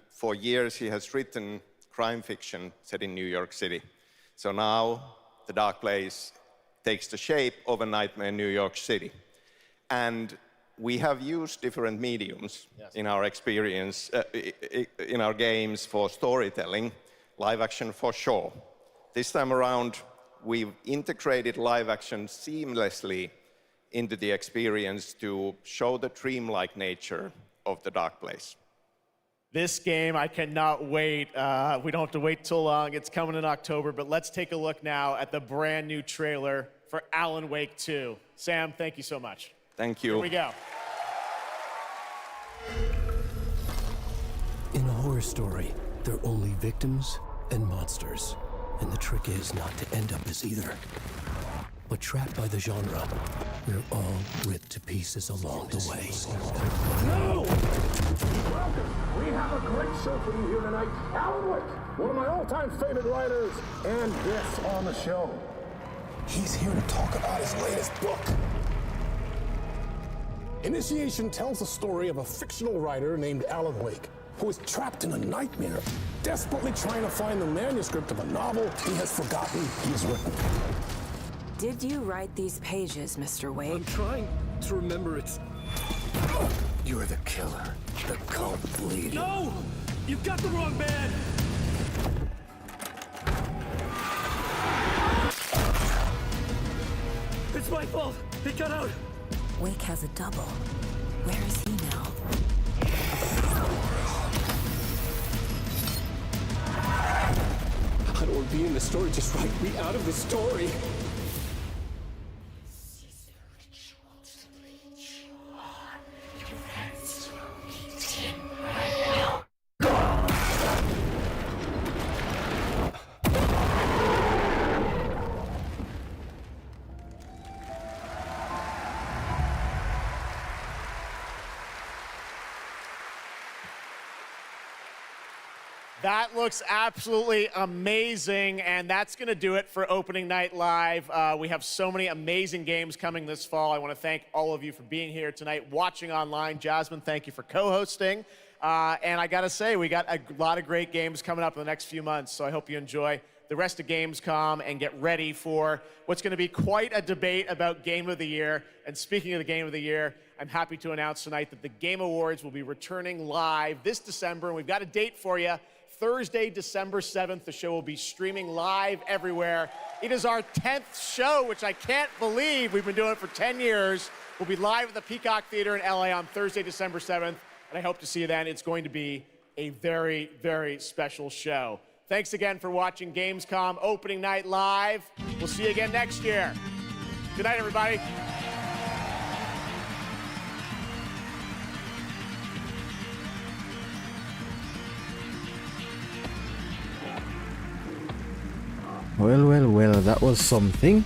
for years he has written crime fiction set in New York City. So now the Dark Place takes the shape of a nightmare in New York City. And we have used different mediums in our experience, in our games for storytelling, live action for sure. This time around, we've integrated live action seamlessly into the experience to show the dreamlike nature of the Dark Place. This game, I cannot wait. We don't have to wait too long. It's coming in October, but let's take a look now at the brand new trailer for Alan Wake 2. Sam, thank you so much. Thank you. Here we go. In a horror story, there are only victims and monsters. And the trick is not to end up as either. But trapped by the genre, we're all ripped to pieces along the way. No! Welcome! We have a great show for you here tonight. Alan Wake, one of my all-time favorite writers, and guests on the show. He's here to talk about his latest book. Initiation tells the story of a fictional writer named Alan Wake, who is trapped in a nightmare, desperately trying to find the manuscript of a novel he has forgotten he has written. Did you write these pages, Mr. Wake? I'm trying to remember it. You're the killer, the cult leader. No! You've got the wrong man! It's my fault! He got out! Wake has a double. Where is he now? I don't want to be in the story, just write me out of the story. That looks absolutely amazing, and that's going to do it for Opening Night Live. We have so many amazing games coming this fall. I want to thank all of you for being here tonight, watching online. Jasmine, thank you for co-hosting. And I got to say, we got a lot of great games coming up in the next few months, so I hope you enjoy the rest of Gamescom and get ready for what's going to be quite a debate about Game of the Year. And speaking of the Game of the Year, I'm happy to announce tonight that the Game Awards will be returning live this December, and we've got a date for you. Thursday, December 7th, the show will be streaming live everywhere. It is our 10th show, which I can't believe. We've been doing it for 10 years. We'll be live at the Peacock Theater in LA on Thursday, December 7th, and I hope to see you then. It's going to be a very, very special show. Thanks again for watching Gamescom Opening Night Live. We'll see you again next year. Good night, everybody. Well, that was something.